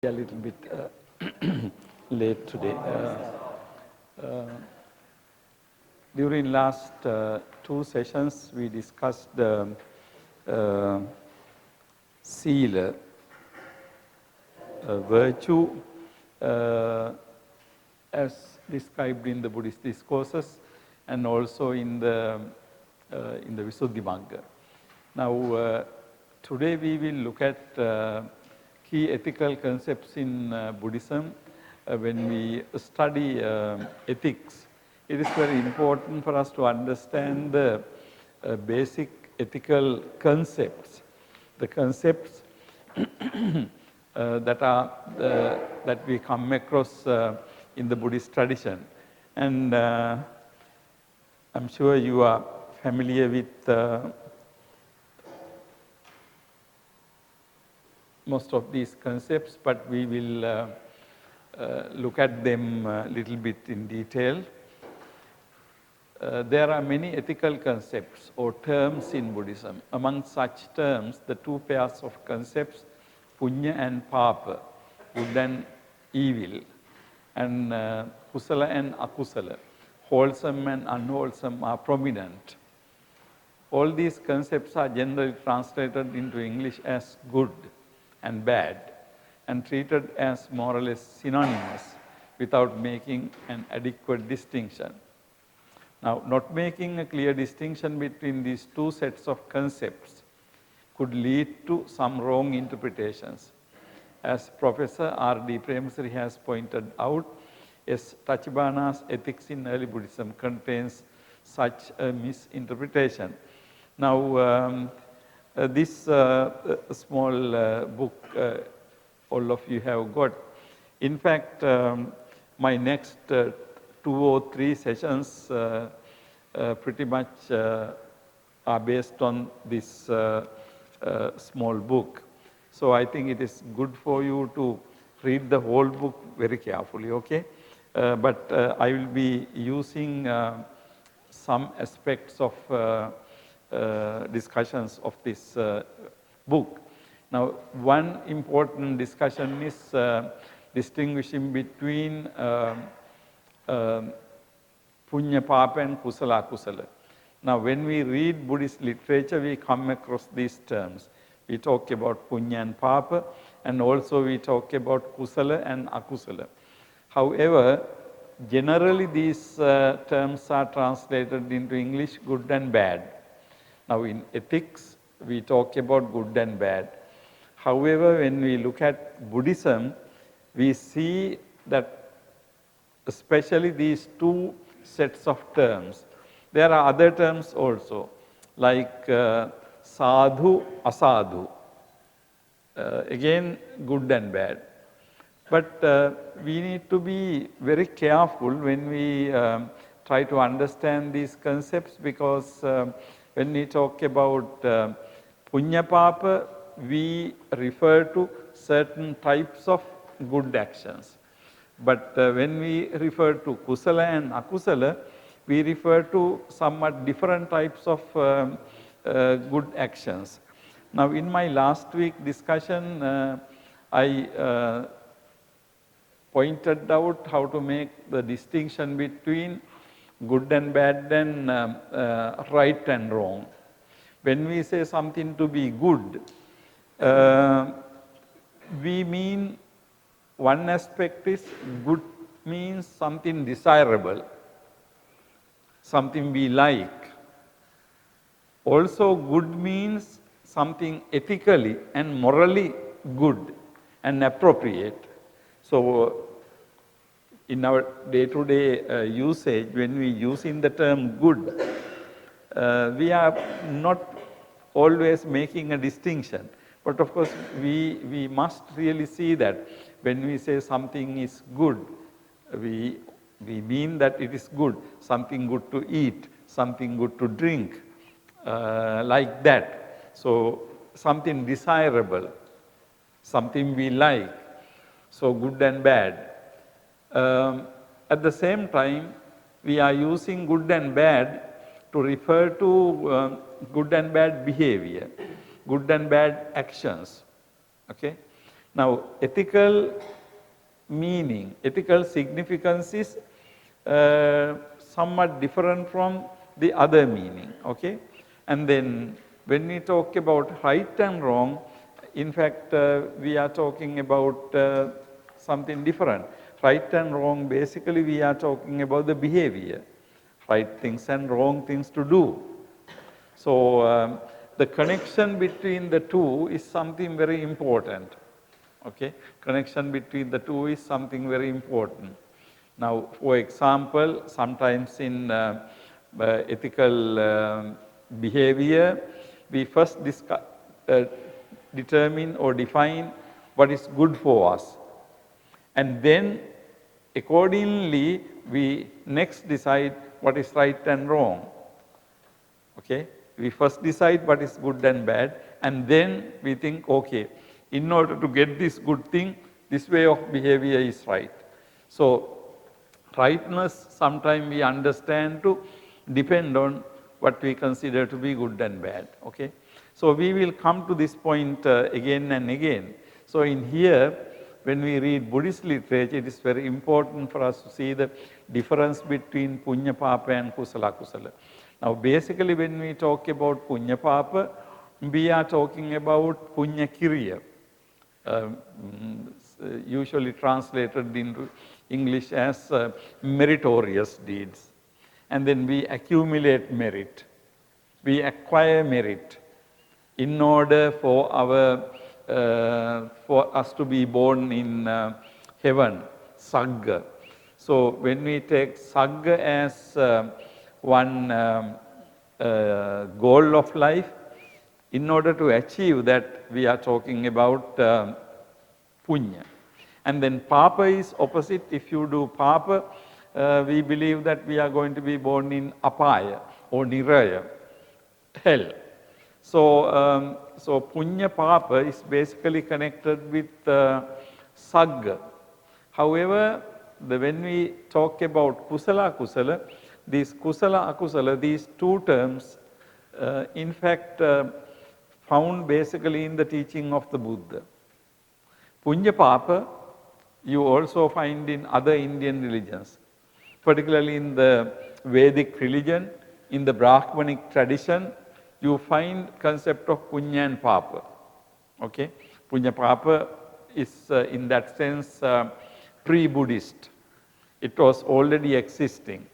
A little bit late today. During last two sessions, we discussed the sila, virtue, as described in the Buddhist discourses, and also in the Visuddhimagga. Now, today we will look at key ethical concepts in Buddhism. When we study ethics, it is very important for us to understand the basic ethical concepts, the concepts that we come across in the Buddhist tradition. And I'm sure you are familiar with most of these concepts, but we will look at them a little bit in detail. There are many ethical concepts or terms in Buddhism. Among such terms, the two pairs of concepts, punya and papa, good and evil, and kusala and akusala, wholesome and unwholesome, are prominent. All these concepts are generally translated into English as good and bad, and treated as more or less synonymous without making an adequate distinction. Now, not making a clear distinction between these two sets of concepts could lead to some wrong interpretations. As Professor R.D. Premasari has pointed out, S. Tachibana's Ethics in Early Buddhism contains such a misinterpretation. Now, this small book all of you have got. In fact, my next 2 or 3 sessions pretty much are based on this small book. So I think it is good for you to read the whole book very carefully, okay? But I will be using some aspects of discussions of this book. Now, one important discussion is distinguishing between punya papa and kusala akusala. Now, when we read Buddhist literature, we come across these terms. We talk about punya and papa, and also we talk about kusala and akusala. However, generally these terms are translated into English good and bad. Now, in ethics, we talk about good and bad. However, when we look at Buddhism, we see that especially these two sets of terms, there are other terms also, like sadhu, asadhu, again good and bad. But we need to be very careful when we try to understand these concepts, because when we talk about punya papa, we refer to certain types of good actions. But when we refer to kusala and akusala, we refer to somewhat different types of good actions. Now, in my last week discussion, I pointed out how to make the distinction between good and bad and right and wrong. When we say something to be good, we mean one aspect is good means something desirable, something we like. Also, good means something ethically and morally good and appropriate. So, in our day-to-day usage, when we use in the term good, we are not always making a distinction. But of course, we must really see that when we say something is good, we mean that it is good, something good to eat, something good to drink, like that. So, something desirable, something we like, so good and bad. At the same time, we are using good and bad to refer to good and bad behavior, good and bad actions. Okay? Now, ethical meaning, ethical significance is somewhat different from the other meaning, okay? And then when we talk about right and wrong, in fact, we are talking about something different. Right and wrong, basically we are talking about the behavior, right things and wrong things to do. So, the connection between the two is something very important, okay? Connection between the two is something very important. Now, for example, sometimes in ethical behavior, we first determine or define what is good for us. And then accordingly, we next decide what is right and wrong. Okay? We first decide what is good and bad, and then we think, okay, in order to get this good thing, this way of behavior is right. So, rightness sometimes we understand to depend on what we consider to be good and bad. Okay? So, we will come to this point again and again. So, in here, when we read Buddhist literature, it is very important for us to see the difference between Punya Papa and Kusala Kusala. Now, basically, when we talk about Punya Papa, we are talking about Punya Kiriya, usually translated into English as meritorious deeds. And then we accumulate merit, we acquire merit in order for for us to be born in heaven, Sagga. So, when we take Sagga as one goal of life, in order to achieve that, we are talking about Punya. And then Papa is opposite. If you do Papa, we believe that we are going to be born in Apaya or Niraya, hell. So, so Punya Papa is basically connected with Sagga. However, when we talk about Kusala Kusala, these Kusala Akusala, these two terms, in fact, found basically in the teaching of the Buddha. Punya Papa, you also find in other Indian religions, particularly in the Vedic religion, in the Brahmanic tradition, you find concept of Punya and Papa. Okay? Punya Papa is in that sense pre-Buddhist. It was already existing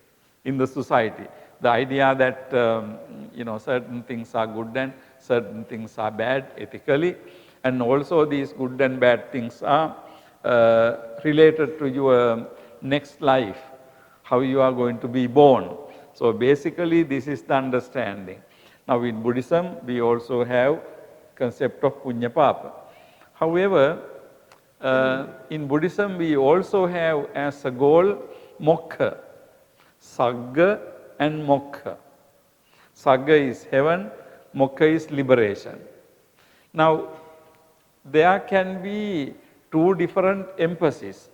in the society. The idea that certain things are good and certain things are bad ethically, and also these good and bad things are related to your next life, how you are going to be born. So basically this is the understanding. Now in Buddhism we also have concept of Punya Papa. However, in Buddhism we also have as a goal Mokkha, Sagga and Mokkha. Sagga is heaven, Mokkha is liberation. Now there can be two different emphases.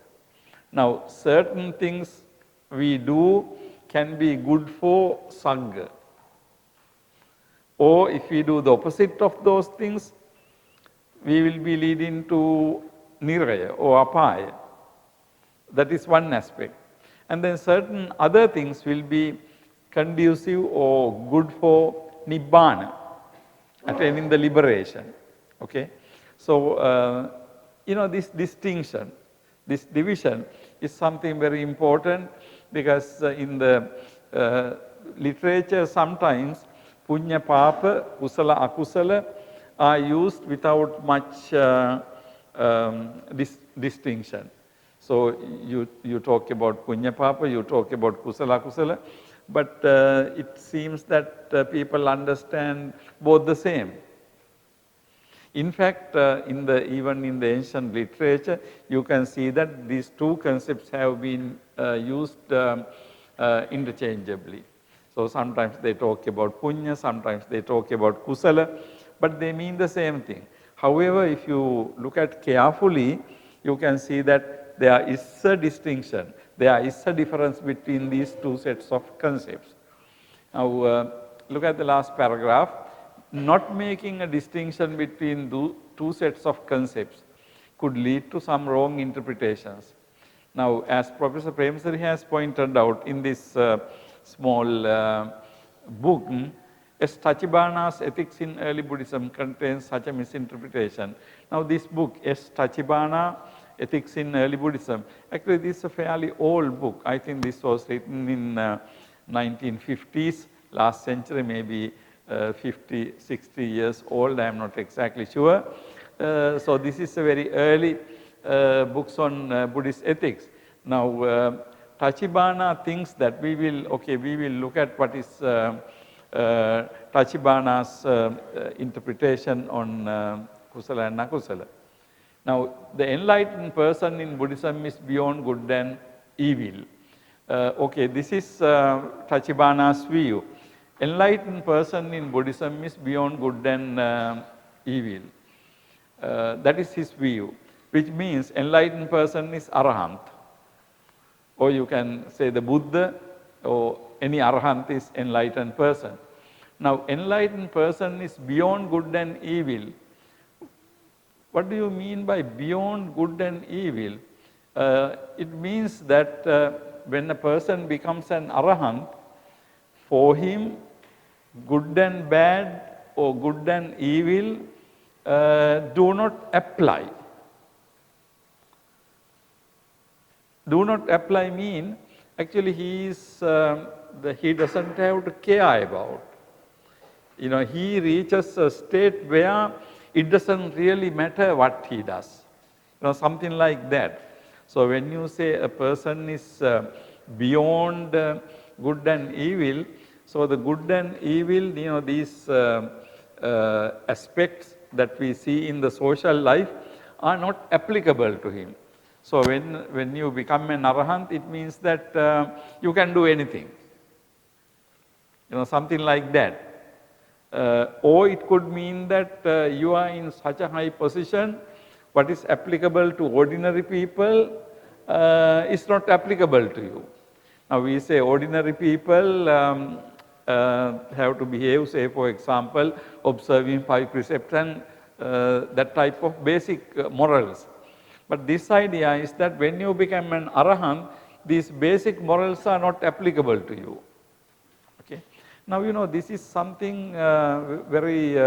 Now certain things we do can be good for Sagga. Or if we do the opposite of those things, we will be leading to Niraya or Apaya. That is one aspect. And then certain other things will be conducive or good for Nibbana, attaining the liberation. Okay? So, this distinction, this division is something very important, because in the literature sometimes Punya Papa, Kusala Akusala are used without much distinction. So you talk about Punya Papa, you talk about Kusala Akusala, but it seems that people understand both the same. In fact, even in the ancient literature, you can see that these two concepts have been used interchangeably. So sometimes they talk about Punya, sometimes they talk about Kusala, but they mean the same thing. However, if you look at carefully, you can see that there is a distinction, there is a difference between these two sets of concepts. Now, look at the last paragraph. Not making a distinction between two sets of concepts, could lead to some wrong interpretations. Now, as Professor Premsari has pointed out in this small book, S. Tachibana's Ethics in Early Buddhism contains such a misinterpretation. Now, this book, S. Tachibana, Ethics in Early Buddhism, actually this is a fairly old book. I think this was written in 1950s, last century, maybe 50, 60 years old, I am not exactly sure. So, this is a very early books on Buddhist ethics. Now, Tachibana thinks that we will look at what is Tachibana's interpretation on Kusala and Nakusala. Now, the enlightened person in Buddhism is beyond good and evil. This is Tachibana's view. Enlightened person in Buddhism is beyond good and evil. That is his view, which means enlightened person is Arahant. Or you can say the Buddha or any Arahant is enlightened person. Now, enlightened person is beyond good and evil. What do you mean by beyond good and evil? It means that when a person becomes an Arahant, for him good and bad or good and evil do not apply. Do not apply mean actually he doesn't have to care about. You know, he reaches a state where it doesn't really matter what he does. You know, something like that. So when you say a person is beyond good and evil, so the good and evil, you know, these aspects that we see in the social life are not applicable to him. So when you become an Arahant, it means that you can do anything, you know, something like that. Or it could mean that you are in such a high position, what is applicable to ordinary people is not applicable to you. Now we say ordinary people have to behave, say for example, observing 5 precepts and that type of basic morals. But this idea is that when you become an Arahant, these basic morals are not applicable to you. Okay. Now, you know, this is something very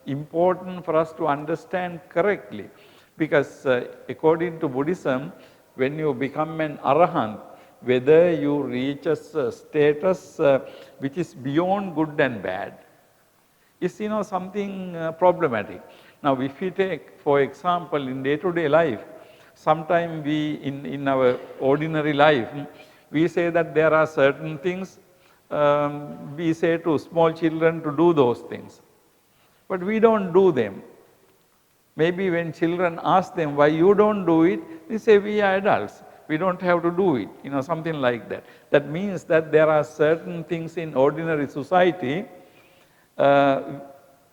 important for us to understand correctly, because according to Buddhism, when you become an Arahant, whether you reach a status which is beyond good and bad, is, you know, something problematic. Now, if we take, for example, in day-to-day life, sometimes we, in our ordinary life, we say that there are certain things, we say to small children to do those things, but we don't do them. Maybe when children ask them why you don't do it, they say we are adults, we don't have to do it, you know, something like that. That means that there are certain things in ordinary society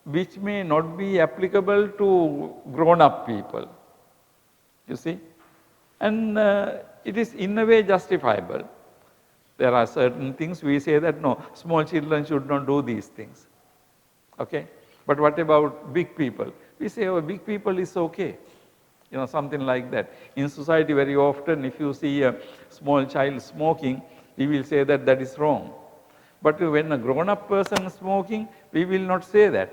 which may not be applicable to grown-up people, you see. And it is in a way justifiable. There are certain things we say that no, small children should not do these things, okay. But what about big people? We say, oh, big people is okay, you know, something like that. In society very often if you see a small child smoking, we will say that that is wrong. But when a grown-up person is smoking, we will not say that.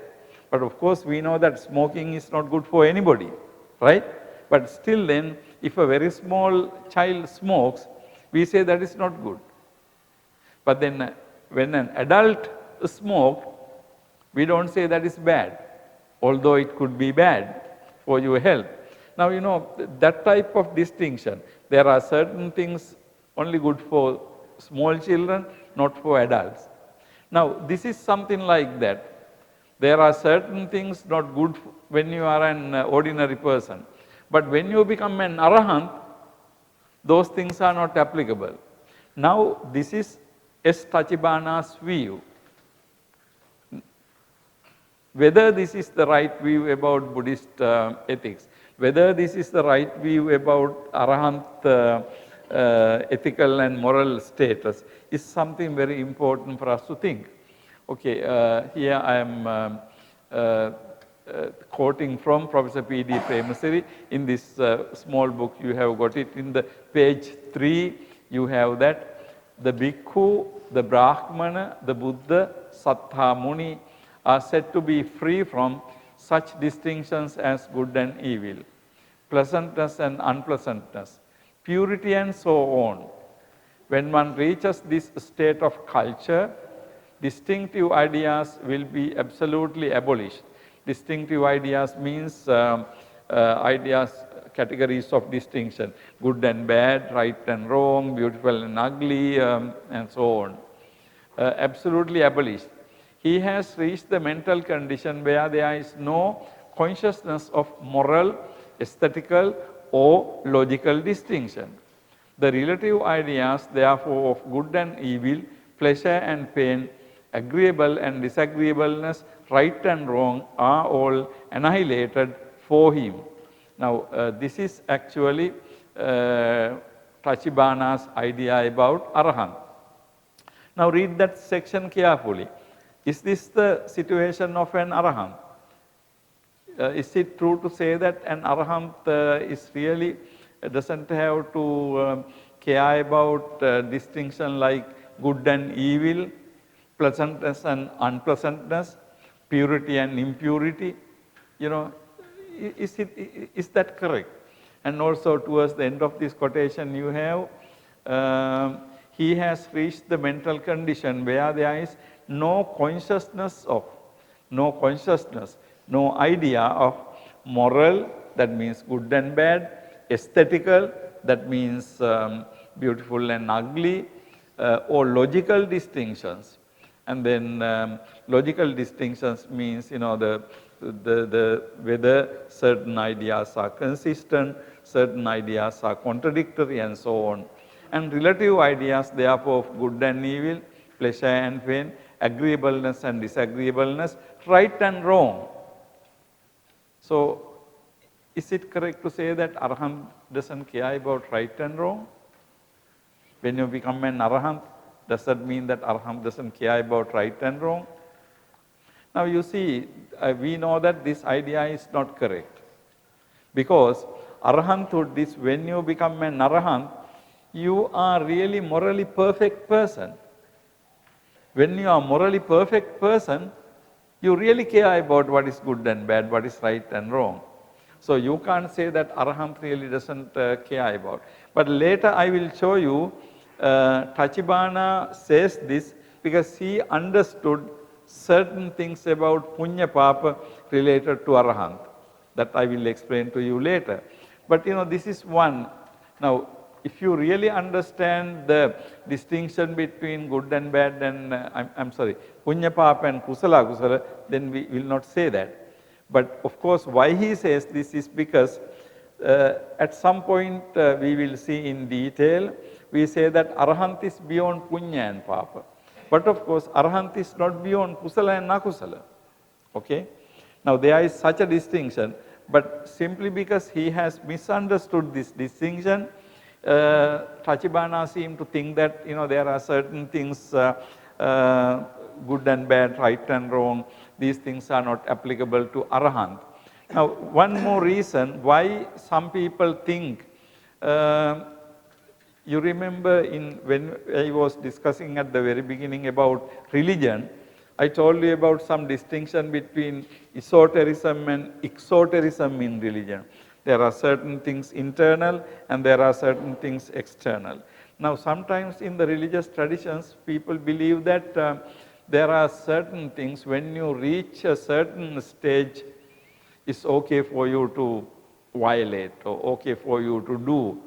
But of course we know that smoking is not good for anybody, right? But still then, if a very small child smokes, we say that is not good. But then when an adult smokes, we don't say that is bad, although it could be bad for your health. Now, you know, that type of distinction, there are certain things only good for small children, not for adults. Now, this is something like that. There are certain things not good when you are an ordinary person. But when you become an Arahant, those things are not applicable. Now, this is S. Tachibana's view. Whether this is the right view about Buddhist ethics, whether this is the right view about Arahant ethical and moral status is something very important for us to think. Okay, here I am quoting from Professor P.D. Premasiri. In this small book, you have got it in the page 3, you have that the Bhikkhu, the Brahmana, the Buddha, Sattha Muni are said to be free from such distinctions as good and evil, pleasantness and unpleasantness, purity and so on. When one reaches this state of culture, distinctive ideas will be absolutely abolished. Distinctive ideas means ideas, categories of distinction, good and bad, right and wrong, beautiful and ugly, and so on. Absolutely abolished. He has reached the mental condition where there is no consciousness of moral, aesthetical or logical distinction. The relative ideas therefore of good and evil, pleasure and pain, agreeable and disagreeableness, right and wrong are all annihilated for him. Now, this is actually Tachibana's idea about Arahant. Now, read that section carefully. Is this the situation of an Arahant? Is it true to say that an Arahant is really doesn't have to care about distinction like good and evil, pleasantness and unpleasantness, purity and impurity? You know, is that correct? And also towards the end of this quotation you have, he has reached the mental condition where there is no consciousness, no idea of moral, that means good and bad, aesthetical, that means beautiful and ugly, or logical distinctions. And then logical distinctions means, you know, the whether certain ideas are consistent, certain ideas are contradictory and so on. And relative ideas therefore of good and evil, pleasure and pain, agreeableness and disagreeableness, right and wrong. So, is it correct to say that Arahant doesn't care about right and wrong? When you become an Arahant, does that mean that Arahant doesn't care about right and wrong? Now you see, we know that this idea is not correct. Because Arahanthood is when you become an Arahant, you are really morally perfect person. When you are morally perfect person, you really care about what is good and bad, what is right and wrong. So you can't say that Arahant really doesn't care about. But later I will show you, Tachibana says this because he understood certain things about Punya Papa related to Arahant. That I will explain to you later. But you know, this is one. Now, if you really understand the distinction between good and bad and, I'm sorry, Punya Papa and Kusala Kusala, then we will not say that. But of course, why he says this is because at some point we will see in detail, we say that Arahant is beyond Punya and Papa. But of course, Arahant is not beyond Kusala and Nakusala. Okay? Now, there is such a distinction, but simply because he has misunderstood this distinction, Tachibana seemed to think that, you know, there are certain things, good and bad, right and wrong, these things are not applicable to Arahant. Now, one more reason why some people think, you remember when I was discussing at the very beginning about religion, I told you about some distinction between esotericism and exotericism in religion. There are certain things internal and there are certain things external. Now, sometimes in the religious traditions, people believe that there are certain things when you reach a certain stage, it's okay for you to violate or okay for you to do.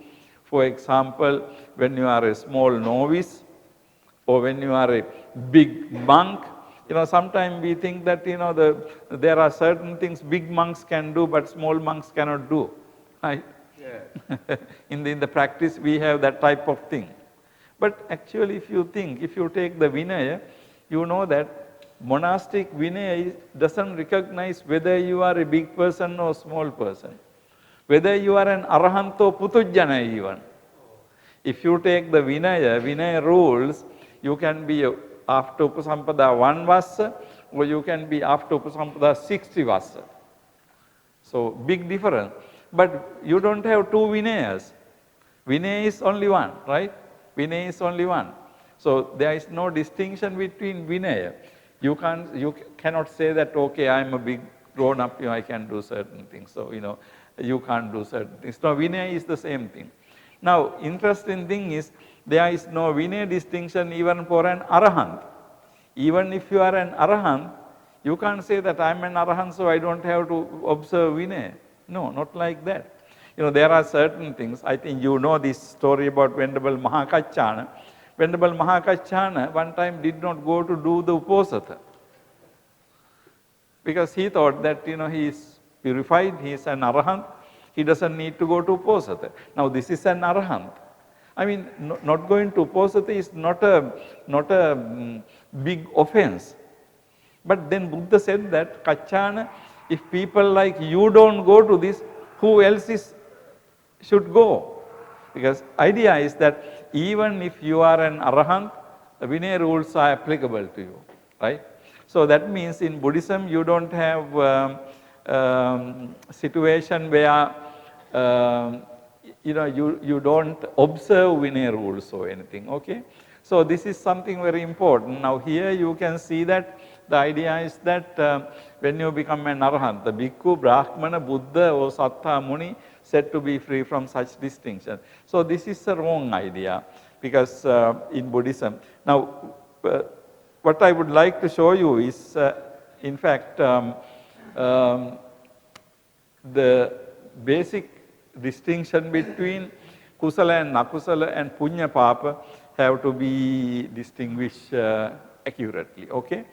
For example, when you are a small novice or when you are a big monk, you know, sometimes we think that, you know, there are certain things big monks can do, but small monks cannot do. Right? Yeah. in the practice, we have that type of thing. But actually, if you take the Vinaya, you know that monastic Vinaya doesn't recognize whether you are a big person or small person, whether you are an Arahant or Putujjana even. If you take the Vinaya rules, you can be after Upasampada 1 Vassa or you can be after Upasampada 60 Vassa. So, big difference, but you do not have two Vinayas. Vinay is only one, right? Vinay is only one. So, there is no distinction between Vinaya. You cannot say that, okay, I am a big grown up, I can do certain things. So, you can't do certain things. No, Vinaya is the same thing. Now, interesting thing is, there is no Vinaya distinction even for an Arahant. Even if you are an Arahant, you can't say that I am an Arahant, so I do not have to observe Vinaya. No, not like that. There are certain things. I think you know this story about Venerable Mahakachana. Venerable Mahakachana one time did not go to do the Uposatha, because he thought that he is purified, he is an Arahant, he does not need to go to Uposatha. Now this is an Arahant. I mean, not going to Uposatha is not a big offense. But then Buddha said that, Kachana, if people like you don't go to this, who else should go? Because idea is that even if you are an Arahant, the Vinaya rules are applicable to you, right? So that means in Buddhism you don't have situation where you don't observe Vinaya rules or anything, okay? So this is something very important. Now here you can see that the idea is that when you become an Arahant, the Bhikkhu, Brahmana, Buddha or Sattva Muni said to be free from such distinction. So this is a wrong idea, because in Buddhism. Now what I would like to show you is in fact the basic distinction between Kusala and Nakusala and Punya Papa have to be distinguished accurately, okay?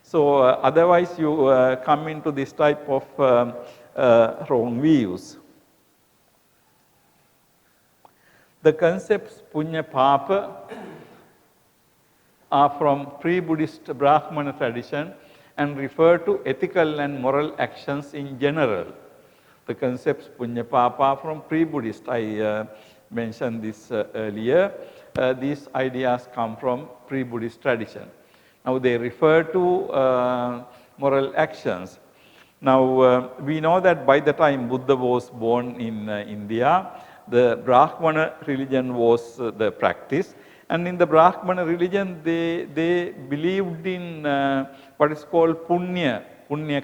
So otherwise you come into this type of wrong views. The concepts Punya Papa are from pre-Buddhist Brahmana tradition and refer to ethical and moral actions in general. The concepts Punya Papa are from pre-Buddhist. I mentioned this earlier. These ideas come from pre-Buddhist tradition. Now they refer to moral actions. Now we know that by the time Buddha was born in India, the Brahmana religion was the practice, and in the Brahmana religion they believed in what is called punya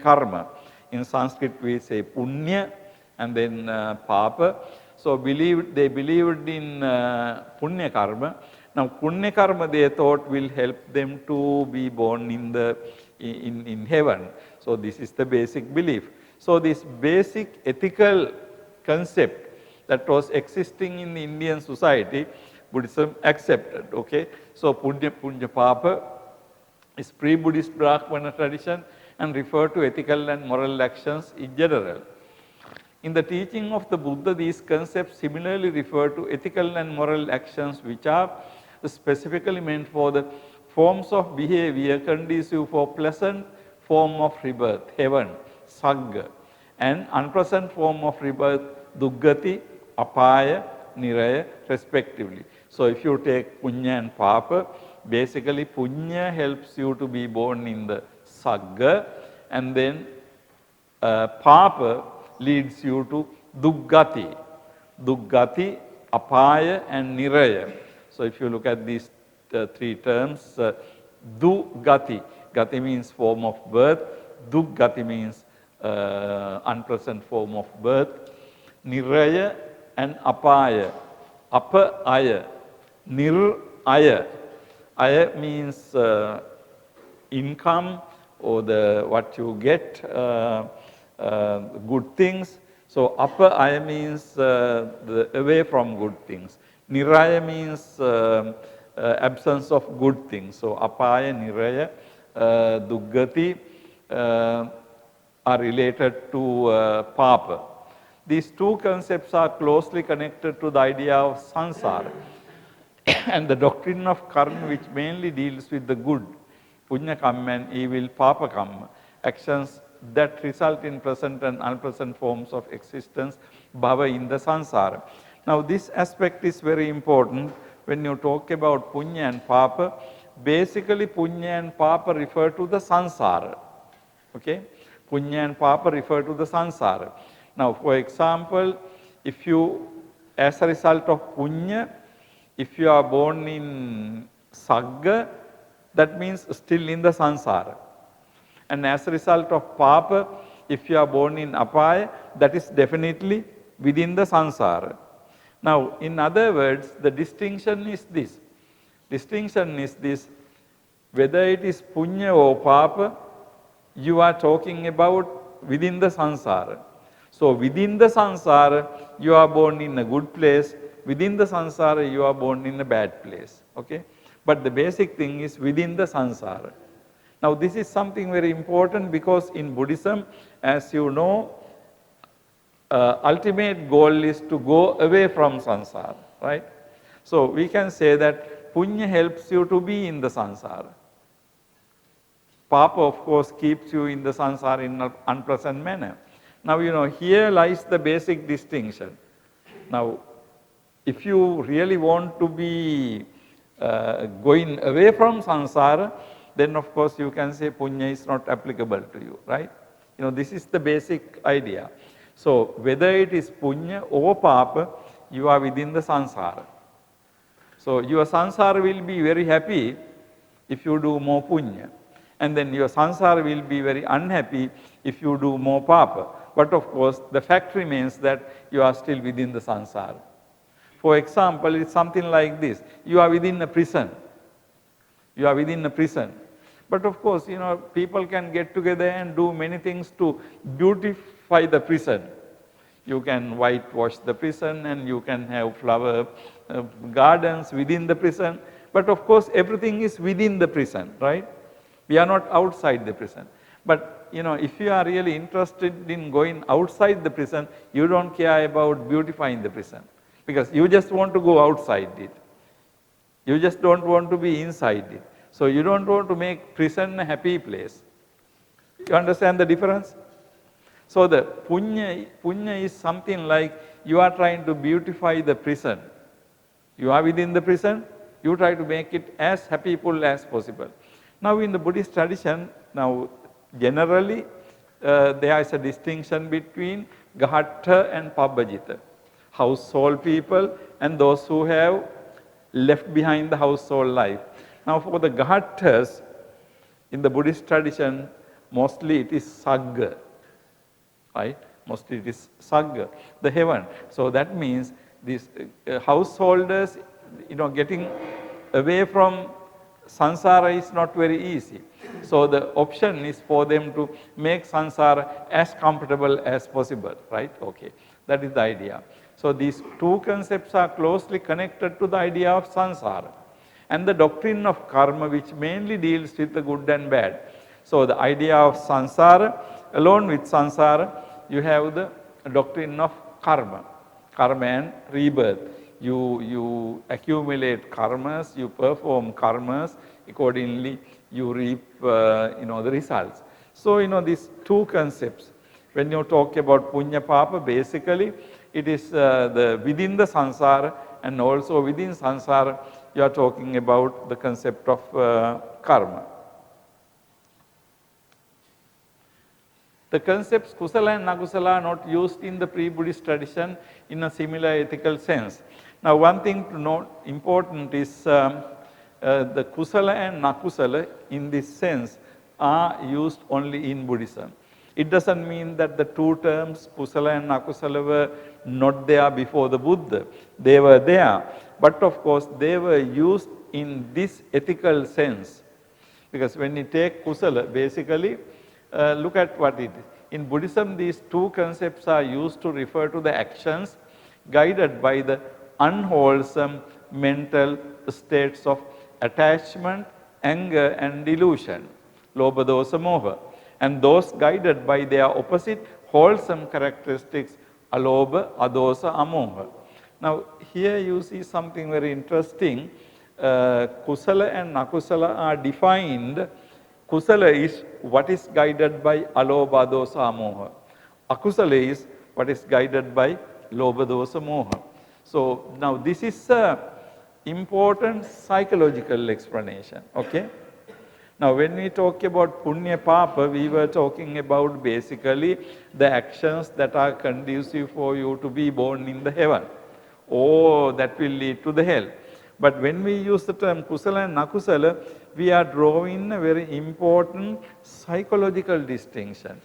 karma. In Sanskrit we say punya and then papa. So they believed in punya karma. Now punya karma they thought will help them to be born in heaven. So this is the basic belief. So this basic ethical concept that was existing in the Indian society, Buddhism accepted, okay? So punya papa is pre-Buddhist Brahmana tradition and refer to ethical and moral actions in general. In the teaching of the Buddha, these concepts similarly refer to ethical and moral actions which are specifically meant for the forms of behavior conducive for pleasant form of rebirth, heaven, Sagga, and unpleasant form of rebirth, Duggati, Apaya, Niraya, respectively. So if you take Punya and Papa, basically Punya helps you to be born in the Sagga, and then Papa leads you to Duggati. Duggati, Apaya and Niraya. So if you look at these three terms, Duggati, Gati means form of birth, Duggati means unpleasant form of birth, Niraya and Apaya, Apa-aya, Nir-aya. Aya means income or what you get, good things. So Apa-aya means away from good things. Niraya means absence of good things. So Apaya, Niraya, Duggati are related to Papa. These two concepts are closely connected to the idea of samsara and the doctrine of karma, which mainly deals with the good, punya karma, and evil, papa karma, actions that result in pleasant and unpleasant forms of existence, bhava, in the samsara. Now this aspect is very important when you talk about punya and papa. Basically punya and papa refer to the samsara. Okay? Punya and Papa refer to the Sansara. Now, for example, if you, as a result of Punya, if you are born in Sagga, that means still in the Sansara. And as a result of Papa, if you are born in Apaya, that is definitely within the Sansara. Now, in other words, the distinction is this. Distinction is this, whether it is Punya or Papa, you are talking about within the Sansara. So, within the Sansara, you are born in a good place. Within the Sansara, you are born in a bad place. Okay? But the basic thing is within the Sansara. Now, this is something very important because in Buddhism, as you know, ultimate goal is to go away from Sansara, right? So, we can say that Punya helps you to be in the Sansara. Papa, of course, keeps you in the Sansara in an unpleasant manner. Now, you know, here lies the basic distinction. Now, if you really want to be going away from Sansara, then of course you can say Punya is not applicable to you, right? You know, this is the basic idea. So, whether it is Punya or Papa, you are within the Sansara. So, your Sansara will be very happy if you do more Punya. And then your Sansara will be very unhappy if you do more Papa. But of course, the fact remains that you are still within the Sansara. For example, it's something like this. You are within a prison. You are within a prison. But of course, you know, people can get together and do many things to beautify the prison. You can whitewash the prison and you can have flower gardens within the prison. But of course, everything is within the prison, right? We are not outside the prison. But you know, if you are really interested in going outside the prison, you don't care about beautifying the prison because you just want to go outside it. You just don't want to be inside it. So you don't want to make prison a happy place. You understand the difference? So the punya is something like you are trying to beautify the prison. You are within the prison, you try to make it as happyful as possible. Now in the Buddhist tradition, now generally there is a distinction between Gahatta and Pabbajita. Household people and those who have left behind the household life. Now for the Gahattas, in the Buddhist tradition, mostly it is Sagga, right? Mostly it is Sagga, the heaven. So that means these householders, you know, getting away from Sansara is not very easy. So the option is for them to make Sansara as comfortable as possible, right? Okay, that is the idea. So these two concepts are closely connected to the idea of Sansara and the doctrine of karma, which mainly deals with the good and bad. So the idea of Sansara, along with Sansara, you have the doctrine of karma, karma and rebirth. You accumulate karmas, you perform karmas, accordingly you reap the results. So these two concepts, when you talk about punya papa, basically it is within the sansara, and also within sansara you are talking about the concept of karma. The concepts kusala and nakusala are not used in the pre-Buddhist tradition in a similar ethical sense. Now one thing to note important is the kusala and nakusala in this sense are used only in Buddhism. It doesn't mean that the two terms kusala and nakusala were not there before the Buddha. They were there, but of course they were used in this ethical sense. Because when you take kusala, basically look at what it is. In Buddhism, these two concepts are used to refer to the actions guided by the unwholesome mental states of attachment, anger and delusion, lobha, dosa, moha, and those guided by their opposite wholesome characteristics, alobha, adosa, amoha. Now here you see something very interesting. Kusala and nakusala are defined. Kusala is what is guided by alobha, dosa, amoha. Akusala is what is guided by lobha, dosa, moha. So now this is an important psychological explanation, okay? Now, when we talk about Punya Papa, we were talking about basically the actions that are conducive for you to be born in the heaven, or that will lead to the hell. But when we use the term Kusala and Nakusala, we are drawing a very important psychological distinction.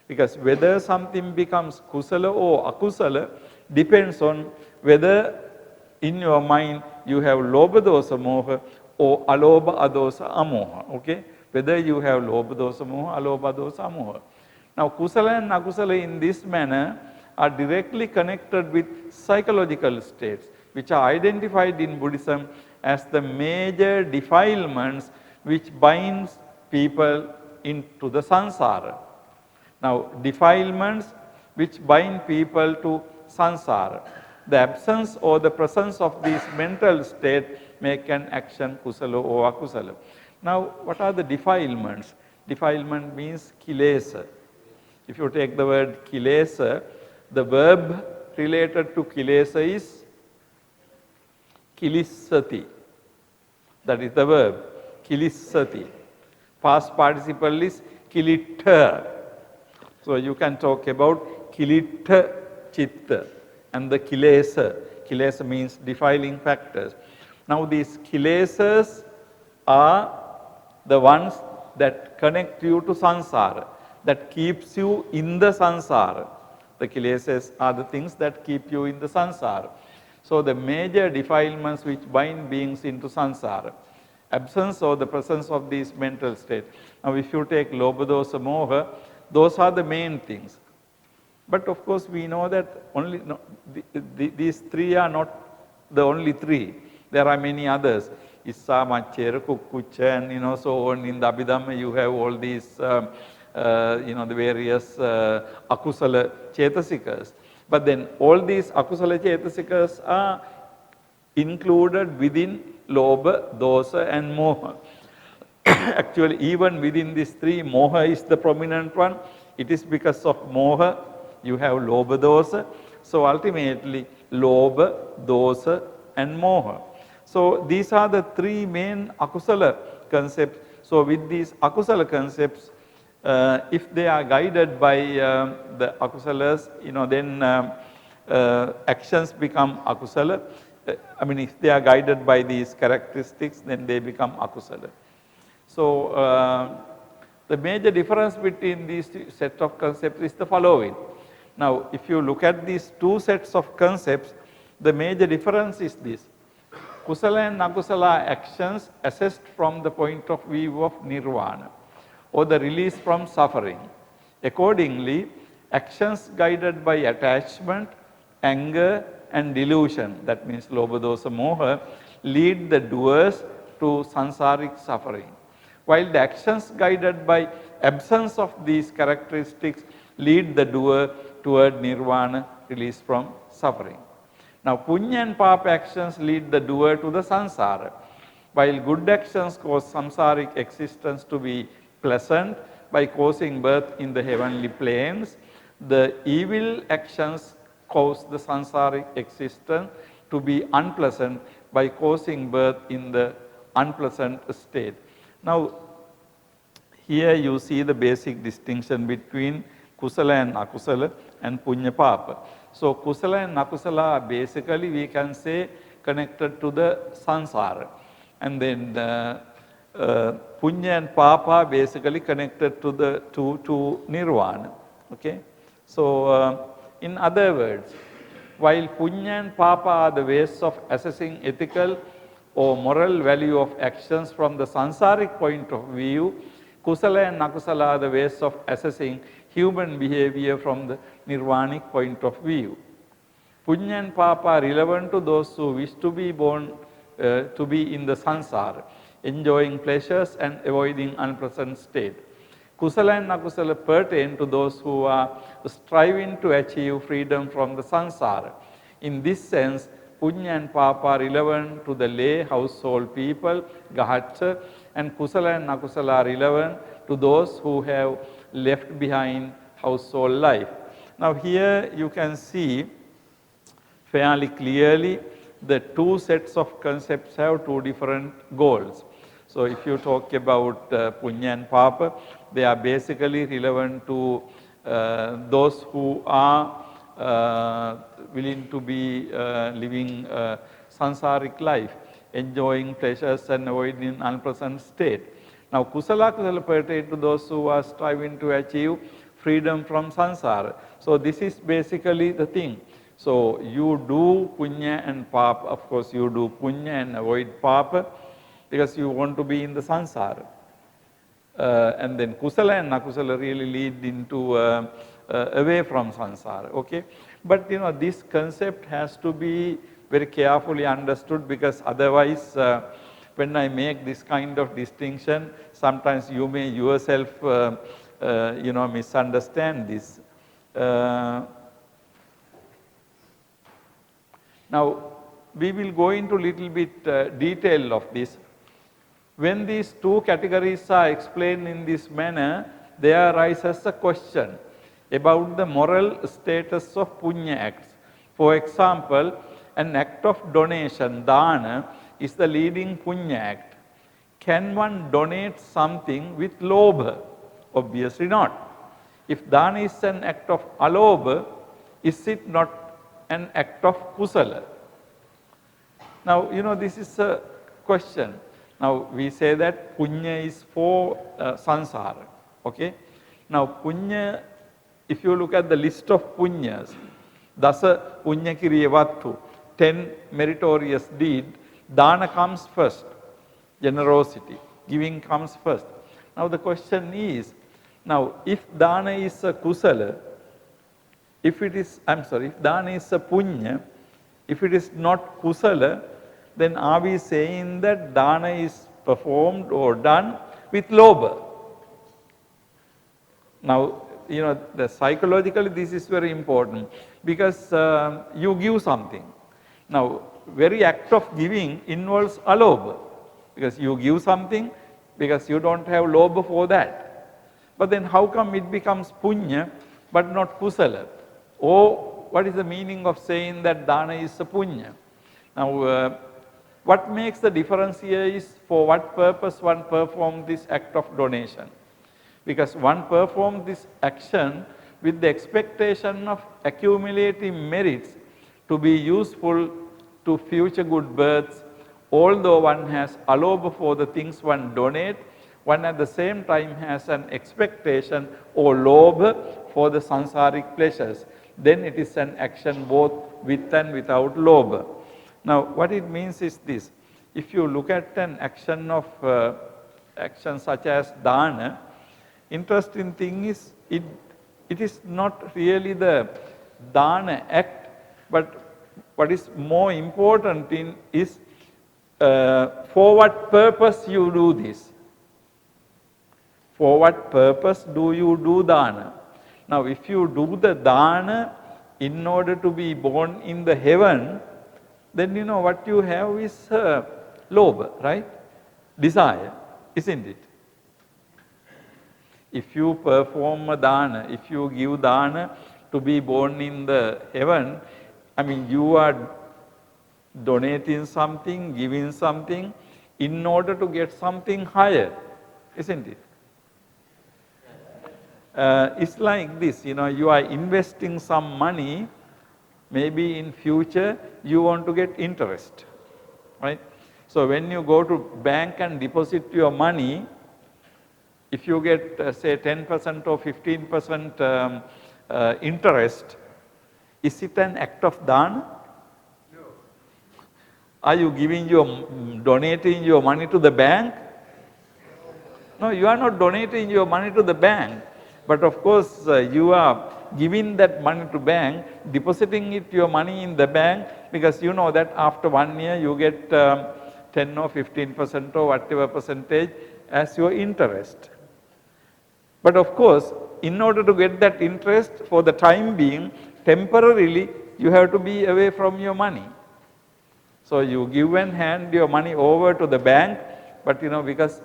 Because whether something becomes Kusala or Akusala depends on whether in your mind you have Lobha Dosa Moha or Alobha Adosa Amoha. Okay? Whether you have Lobha Dosa Moha, Alobha Dosa Amoha. Now, Kusala and Nakusala in this manner are directly connected with psychological states, which are identified in Buddhism as the major defilements which binds people into the samsara. Now, defilements which bind people to samsara. The absence or the presence of these mental state make an action kusala or akusala. Now, what are the defilements? Defilement means kilesa. If you take the word kilesa, the verb related to kilesa is kilissati. That is the verb, kilissati. Past participle is kilitta. So, you can talk about kilitta chitta and the kilesa. Kilesa means defiling factors. Now, these kilesas are the ones that connect you to samsara, that keeps you in the samsara. The kilesas are the things that keep you in the samsara. So, the major defilements which bind beings into samsara, absence or the presence of these mental states. Now, if you take Lobha Dosa Moha, those are the main things. But of course, we know that only these three are not the only three. There are many others. Issa, Machera, Kukkucha, and so on. In the Abhidhamma, you have all these, the various akusala chetasikas. But then all these akusala chetasikas are included within Lobha, Dosa, and Moha. Actually, even within these three, Moha is the prominent one. It is because of Moha you have Lobha Dosa. So, ultimately, Lobha, Dosa, and Moha. So, these are the three main akusala concepts. So, with these akusala concepts, if they are guided by the akusalas, then actions become akusala. If they are guided by these characteristics, then they become akusala. So, the major difference between these set of concepts is the following. Now, if you look at these two sets of concepts, the major difference is this. Kusala and Nakusala actions assessed from the point of view of nirvana or the release from suffering. Accordingly, actions guided by attachment, anger, and delusion, that means Lobha Dosa Moha, lead the doers to sansaric suffering, while the actions guided by absence of these characteristics lead the doer toward nirvana, release from suffering. Now, punya and papa actions lead the doer to the samsara, while good actions cause samsaric existence to be pleasant by causing birth in the heavenly planes. The evil actions cause the samsaric existence to be unpleasant by causing birth in the unpleasant state. Now, here you see the basic distinction between kusala and akusala and punya papa. So, kusala and akusala are basically, we can say, connected to the samsara, and then punya and papa basically connected to the to nirvana. Okay? So, in other words, while punya and papa are the ways of assessing ethical or moral value of actions from the sansaric point of view, kusala and nakusala are the ways of assessing human behavior from the nirvanic point of view. Punya and papa are relevant to those who wish to be born to be in the sansara, enjoying pleasures and avoiding unpleasant state. Kusala and nakusala pertain to those who are striving to achieve freedom from the samsara. In this sense, punya and papa are relevant to the lay household people, gahatsa, and kusala and nakusala are relevant to those who have left behind household life. Now, here you can see fairly clearly the two sets of concepts have two different goals. So if you talk about punya and papa, they are basically relevant to those who are willing to be living sansaric life, enjoying pleasures and avoiding unpleasant state. Now kusala kusala pertain to those who are striving to achieve freedom from sansara. So this is basically the thing. So you do punya and papa, of course you do punya and avoid papa because you want to be in the sansara. And then kusala and nakusala really lead into away from sansara, okay. But you know, this concept has to be very carefully understood, because otherwise when I make this kind of distinction, sometimes you may yourself you know, misunderstand this. Now we will go into little bit detail of this. When these two categories are explained in this manner, there arises a question about the moral status of punya acts. For example, an act of donation, dana, is the leading punya act. Can one donate something with lobha? Obviously not. If dana is an act of alobha, is it not an act of kusala? Now, you know, this is a question. Now, we say that punya is for sansara, okay. Now, punya, if you look at the list of punyas, dasa punya kiriyavattu, 10 meritorious deed, dana comes first, generosity, giving comes first. Now, the question is, now if dana is a kusala, if it is, if dana is a punya, if it is not kusala, then are we saying that dana is performed or done with lobha? Now, you know, psychologically this is very important, because you give something. Now, very act of giving involves alobha, because you give something because you don't have lobha for that. But then how come it becomes punya but not kusala? Or what is the meaning of saying that dana is a punya? Now, what makes the difference here is for what purpose one performs this act of donation. Because one performs this action with the expectation of accumulating merits to be useful to future good births. Although one has alobha for the things one donate, one at the same time has an expectation or lobha for the sansaric pleasures. Then it is an action both with and without lobha. Now, what it means is this: if you look at an action of action such as dana, interesting thing is it is not really the dana act, but what is more important is for what purpose you do this. For what purpose do you do dana? Now, if you do the dana in order to be born in the heaven, then you know what you have is lobha, right? Desire, isn't it? If you perform a dana, if you give dana to be born in the heaven, I mean, you are donating something, giving something in order to get something higher, isn't it? It's like this, you know, you are investing some money. Maybe in future you want to get interest, right? So when you go to bank and deposit your money, if you get say 10% or 15% interest, is it an act of dana? No. Are you donating your money to the bank? No, you are not donating your money to the bank. But of course, you are giving that money to bank, depositing your money in the bank, because you know that after 1 year you get 10 or 15% or whatever percentage as your interest. But of course, in order to get that interest for the time being, temporarily you have to be away from your money. So you give and hand your money over to the bank, but you know, because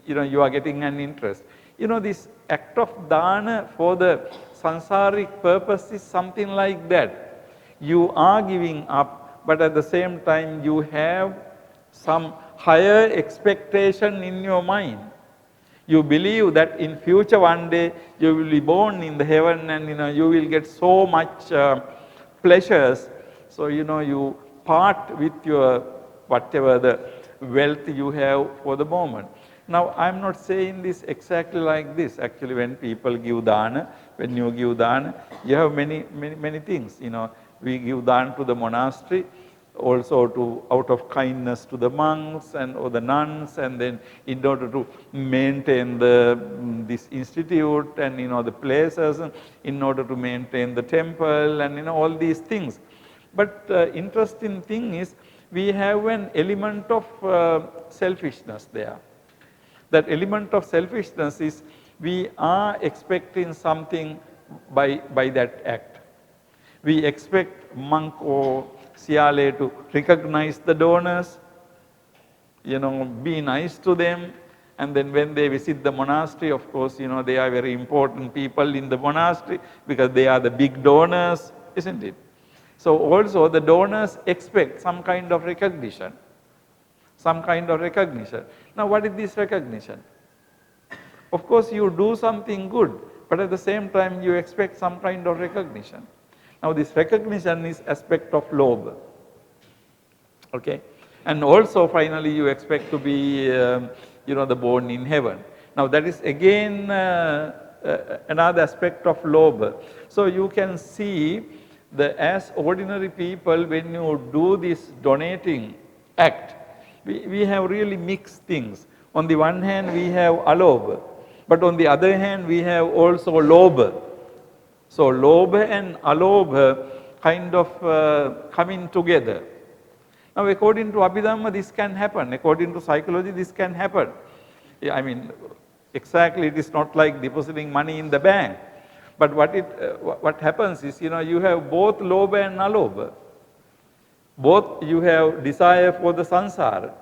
you know you are getting an interest. You know, this act of dana for the sansaric purpose is something like that. You are giving up, but at the same time you have some higher expectation in your mind. You believe that in future one day you will be born in the heaven and you will get so much pleasures. So you part with your whatever the wealth you have for the moment. Now I'm not saying this exactly like this. Actually, when people give dana, when you give dana, you have many things. We give dana to the monastery, also to out of kindness to the monks or the nuns, and then in order to maintain this institute and the places, in order to maintain the temple and all these things. But interesting thing is we have an element of selfishness there. That element of selfishness is we are expecting something by that act. We expect monk or Siale to recognize the donors, be nice to them, and then when they visit the monastery, of course, they are very important people in the monastery because they are the big donors, isn't it? So also the donors expect some kind of recognition. Some kind of recognition. Now what is this recognition? Of course you do something good, but at the same time you expect some kind of recognition. Now this recognition is aspect of lobha. Okay? And also finally you expect to be, the born in heaven. Now that is again another aspect of lobha. So you can see that as ordinary people, when you do this donating act, we have really mixed things. On the one hand we have alobha, but on the other hand we have also lobha. So lobha and alobha kind of coming together. Now according to Abhidhamma this can happen, according to psychology this can happen. I mean exactly it is not like depositing money in the bank, but what happens is you have both lobha and alobha. Both you have desire for the sansara,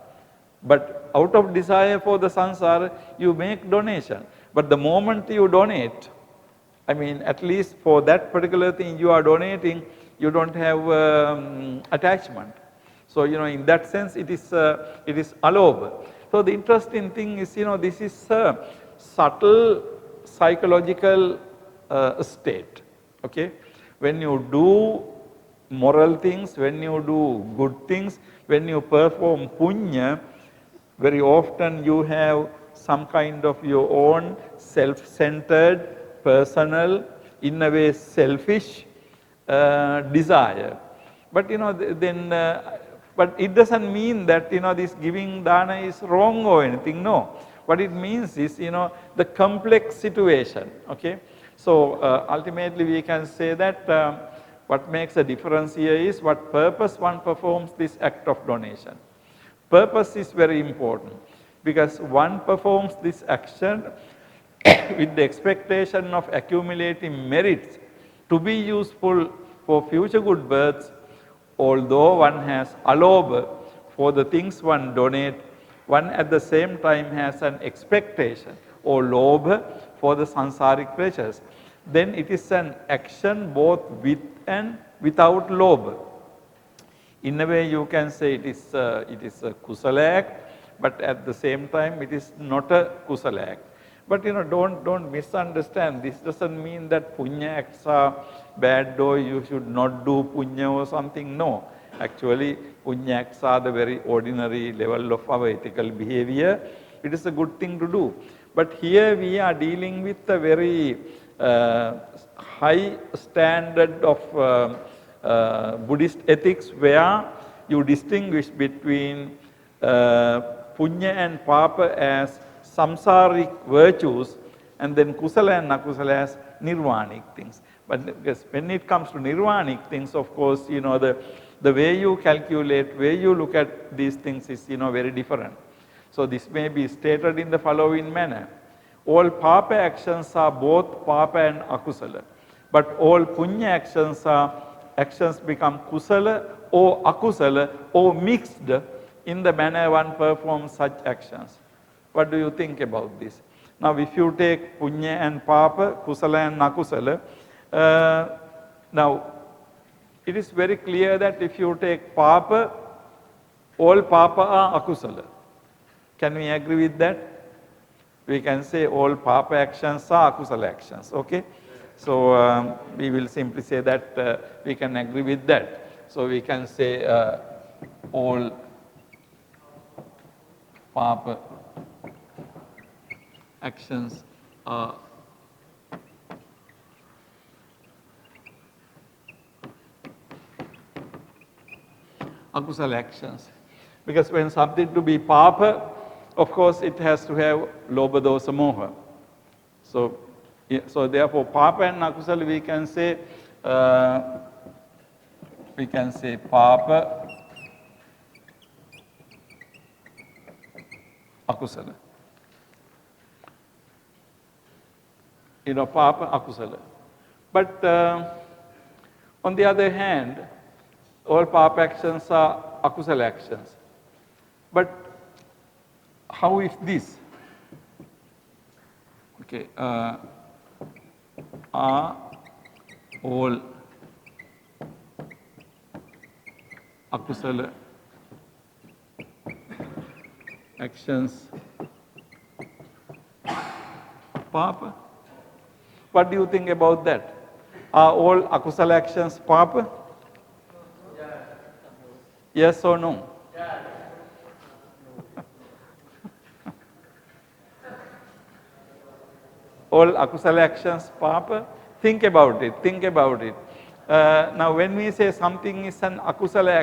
but out of desire for the sansara you make donation. But the moment you donate, I mean at least for that particular thing you are donating, you don't have attachment. So in that sense it is alobha. So the interesting thing is this is a subtle psychological state. Okay, when you do moral things, when you do good things, when you perform punya, very often you have some kind of your own self-centered, personal, in a way selfish desire. But but it doesn't mean that this giving dana is wrong or anything. No, what it means is the complex situation. Okay, so ultimately we can say that what makes a difference here is what purpose one performs this act of donation. Purpose is very important because one performs this action with the expectation of accumulating merits to be useful for future good births. Although one has alobha for the things one donate, one at the same time has an expectation or lobha for the sansaric pleasures. Then it is an action both with and without lobha. In a way you can say it is a kusala act, but at the same time it is not a kusala act. But don't misunderstand, this doesn't mean that punya acts are bad or you should not do punya or something. No, actually punya acts are the very ordinary level of our ethical behavior. It is a good thing to do. But here we are dealing with a very high standard of Buddhist ethics where you distinguish between punya and papa as samsaric virtues and then kusala and akusala as nirvanic things. But because when it comes to nirvanic things, of course, the way you calculate, way you look at these things is very different. So this may be stated in the following manner. All papa actions are both papa and akusala, but all punya actions become kusala or akusala or mixed in the manner one performs such actions. What do you think about this? Now if you take punya and papa, kusala and akusala, now it is very clear that if you take papa, all papa are akusala. Can we agree with that? We can say all papa actions are akusala actions, okay? So we will simply say that we can agree with that. So we can say all papa actions are akusala actions. Because when something to be papa, of course it has to have lobha dosa moha. So therefore papa and akusala we can say papa akusala. Papa akusala. But on the other hand, all papa actions are akusala actions. But how if this? Okay, are all akusala actions papa? What do you think about that? Are all akusala actions papa? Yes or no? All akusala actions papa? Think about it, think about it. Now when we say something is an akusala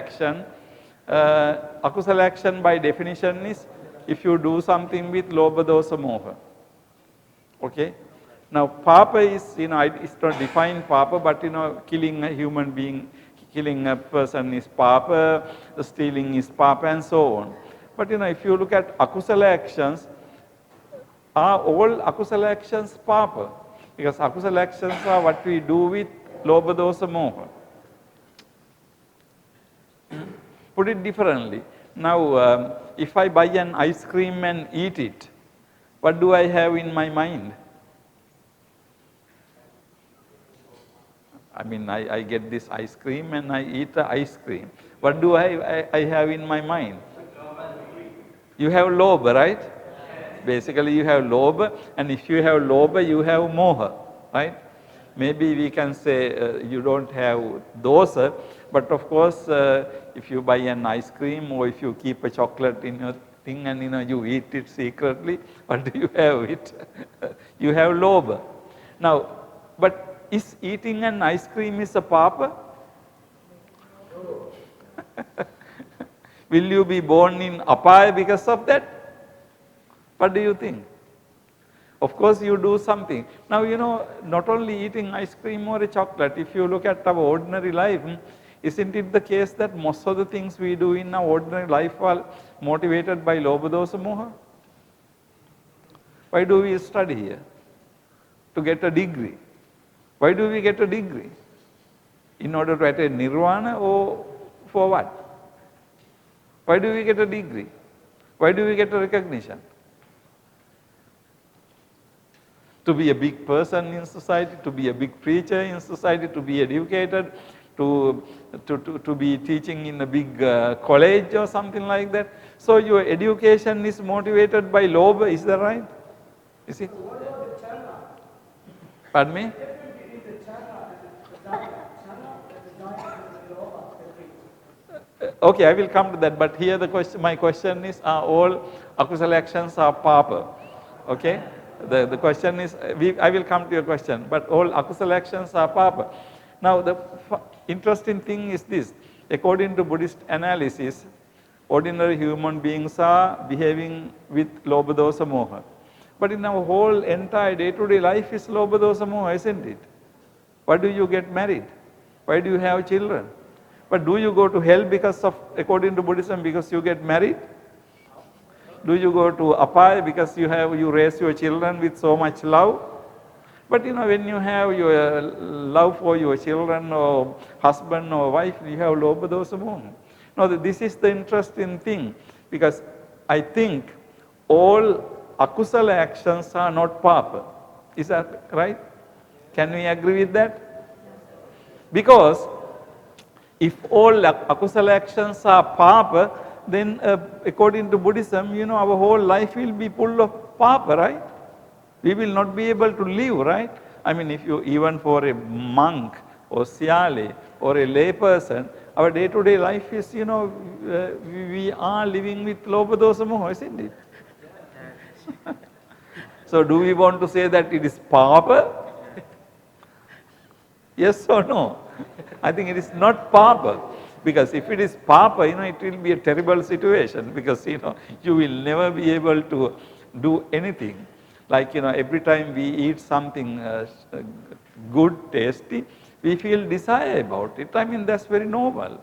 action by definition is if you do something with lobha dosa moha. Okay? Now papa is, it's not defined papa, but killing a human being, killing a person is papa, stealing is papa and so on. But if you look at akusala actions, are all akusala actions papa? Because akusala actions are what we do with lobha dosa moha. Put it differently. Now, if I buy an ice cream and eat it, what do I have in my mind? I mean, I get this ice cream and I eat the ice cream. What do I have in my mind? You have lobha, right? Basically, you have lobha, and if you have lobha, you have moha, right? Maybe we can say you don't have dosa, but of course, if you buy an ice cream or if you keep a chocolate in your thing and you eat it secretly, what do you have it? You have lobha. Now, but is eating an ice cream is a papa? Will you be born in apaya because of that? What do you think? Of course you do something. Now not only eating ice cream or a chocolate, if you look at our ordinary life, isn't it the case that most of the things we do in our ordinary life are motivated by lobha dosa moha? Why do we study here? To get a degree. Why do we get a degree? In order to attain nirvana or for what? Why do we get a degree? Why do we get a recognition? To be a big person in society, to be a big preacher in society, to be educated, to be teaching in a big college or something like that. So your education is motivated by lobha, is that right? Is it? Pardon me? Okay, I will come to that, but here my question is, are all akusala actions are papa? Okay? The question is, I will come to your question, but all akusala actions are papa. Now the interesting thing is this, according to Buddhist analysis, ordinary human beings are behaving with lobha dosa moha. But in our whole entire day-to-day life is lobha dosa moha, isn't it? Why do you get married? Why do you have children? But do you go to hell because of, according to Buddhism, because you get married? Do you go to apaya because you raise your children with so much love? But when you have your love for your children or husband or wife, you have lobha dosa moha. Now this is the interesting thing, because I think all akusala actions are not papa. Is that right? Can we agree with that? Because if all akusala actions are papa, then according to Buddhism, our whole life will be full of papa, right? We will not be able to live, right? I mean, if you, even for a monk or Siale or a lay person, our day-to-day life is, we are living with Lopa Dosa Moha, isn't it? So do we want to say that it is papa? Yes or no? I think it is not papa. Because if it is papa, it will be a terrible situation because, you will never be able to do anything. Like, every time we eat something good, tasty, we feel desire about it. I mean, that's very normal.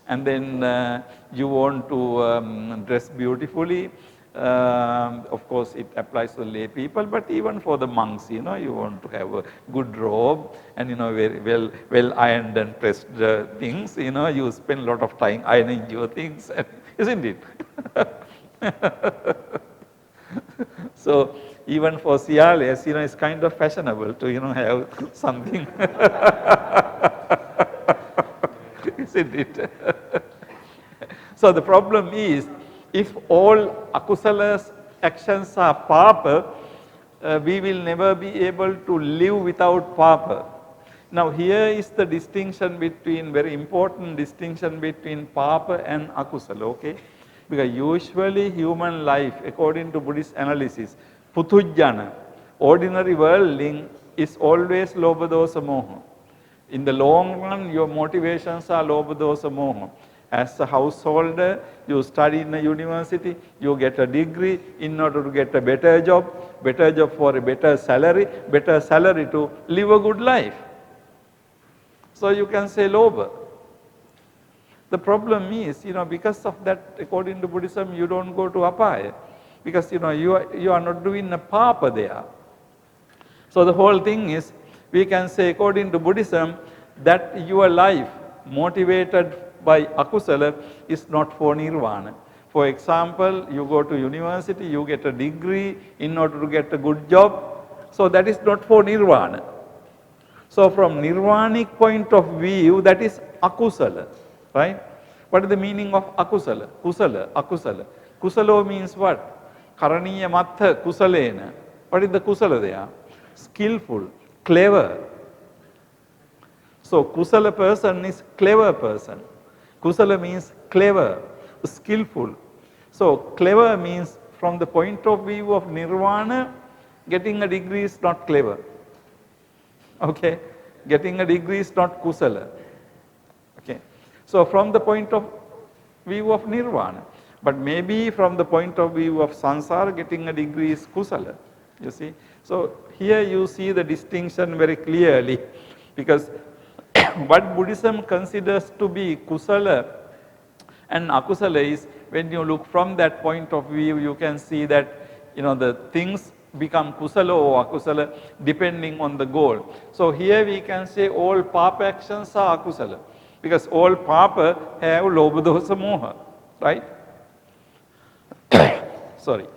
And then you want to dress beautifully. Of course, it applies to lay people, but even for the monks, you want to have a good robe and, very well ironed and pressed things. You spend a lot of time ironing your things, isn't it? So even for Siales, it's kind of fashionable to, have something, isn't it? So the problem is, if all akusalas actions are papa, we will never be able to live without papa. Now here is the distinction between, very important distinction between papa and akusala, okay? Because usually human life, according to Buddhist analysis, putujjana, ordinary worldling, is always lobha dosa moha. In the long run, your motivations are lobha dosa moha. As a householder, you study in a university, you get a degree in order to get a better job for a better salary to live a good life. So you can say lobha. The problem is, because of that, according to Buddhism, you don't go to apaya. Because, you are not doing a papa there. So the whole thing is, we can say, according to Buddhism, that your life motivated by akusala is not for nirvana. For example, you go to university, you get a degree in order to get a good job. So that is not for nirvana. So from nirvanic point of view, that is akusala, right? What is the meaning of akusala? Kusala, akusala. Kusalo means what? Karaniya mattha kusalena. What is the kusala there? Skillful, clever. So kusala person is clever person. Kusala means clever, skillful. So clever means, from the point of view of nirvana, getting a degree is not clever. Okay? Getting a degree is not kusala. Okay? So from the point of view of nirvana. But maybe from the point of view of sansara, getting a degree is kusala. You see? So here you see the distinction very clearly, because what Buddhism considers to be kusala and akusala is, when you look from that point of view, you can see that, the things become kusala or akusala depending on the goal. So here we can say all papa actions are akusala, because all papa have lobha dosa moha, right? Sorry.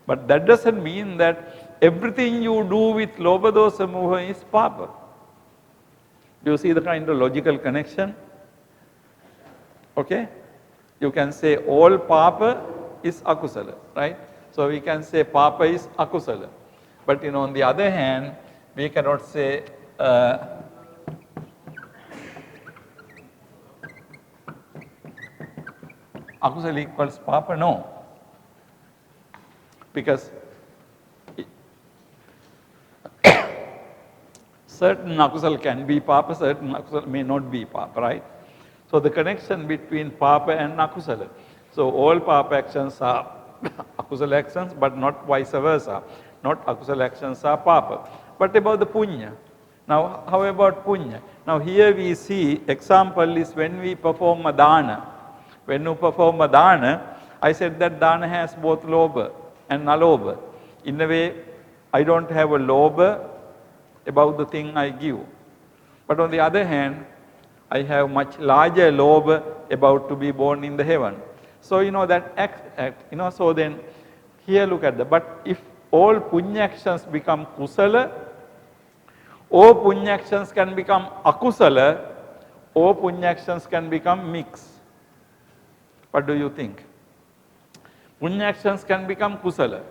But that doesn't mean that everything you do with lobha dosa moha is papa. Do you see the kind of logical connection? Okay? You can say all papa is akusala, right? So we can say papa is akusala. But on the other hand, we cannot say akusala equals papa, no. Because certain akusala can be papa, certain akusala may not be papa, right? So the connection between papa and akusala. So all papa actions are akusala actions, but not vice versa. Not akusala actions are papa. What about the punya? Now, how about punya? Now here we see, example is when we perform a dana. When you perform a dana, I said that dana has both lobha and alobha. In a way, I don't have a lobha about the thing I give. But on the other hand, I have much larger lobha about to be born in the heaven. So that act, so then here look at that. But if all punya actions become kusala, or punya actions can become akusala, or punya actions can become mixed. What do you think? Punya actions can become kusala.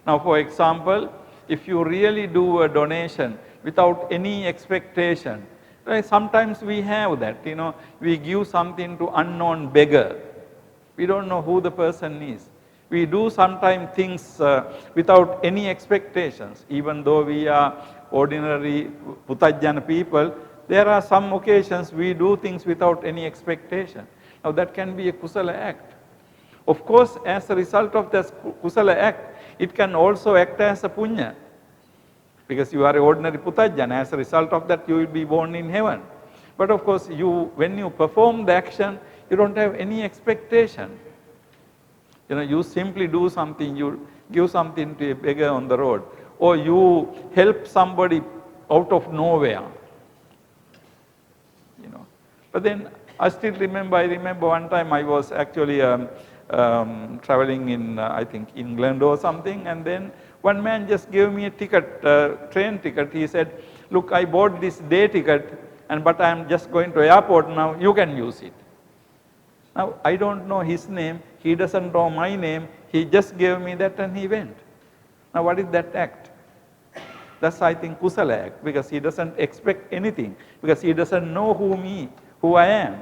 Now, for example, if you really do a donation without any expectation, right, sometimes we have that, we give something to unknown beggar. We don't know who the person is. We do sometimes things without any expectations, even though we are ordinary Puthajjana people. There are some occasions we do things without any expectation. Now that can be a kusala act. Of course, as a result of this kusala act, it can also act as a punya. Because you are an ordinary Puthajjana, as a result of that you will be born in heaven. But of course, when you perform the action, you don't have any expectation. You simply do something, you give something to a beggar on the road, or you help somebody out of nowhere. But then I remember one time I was actually traveling in, I think, England or something, and then one man just gave me a ticket, train ticket. He said, look, I bought this day ticket, but I am just going to airport now, you can use it. Now, I don't know his name, he doesn't know my name, he just gave me that and he went. Now, what is that act? That's, I think, kusala act, because he doesn't expect anything, because he doesn't know who I am.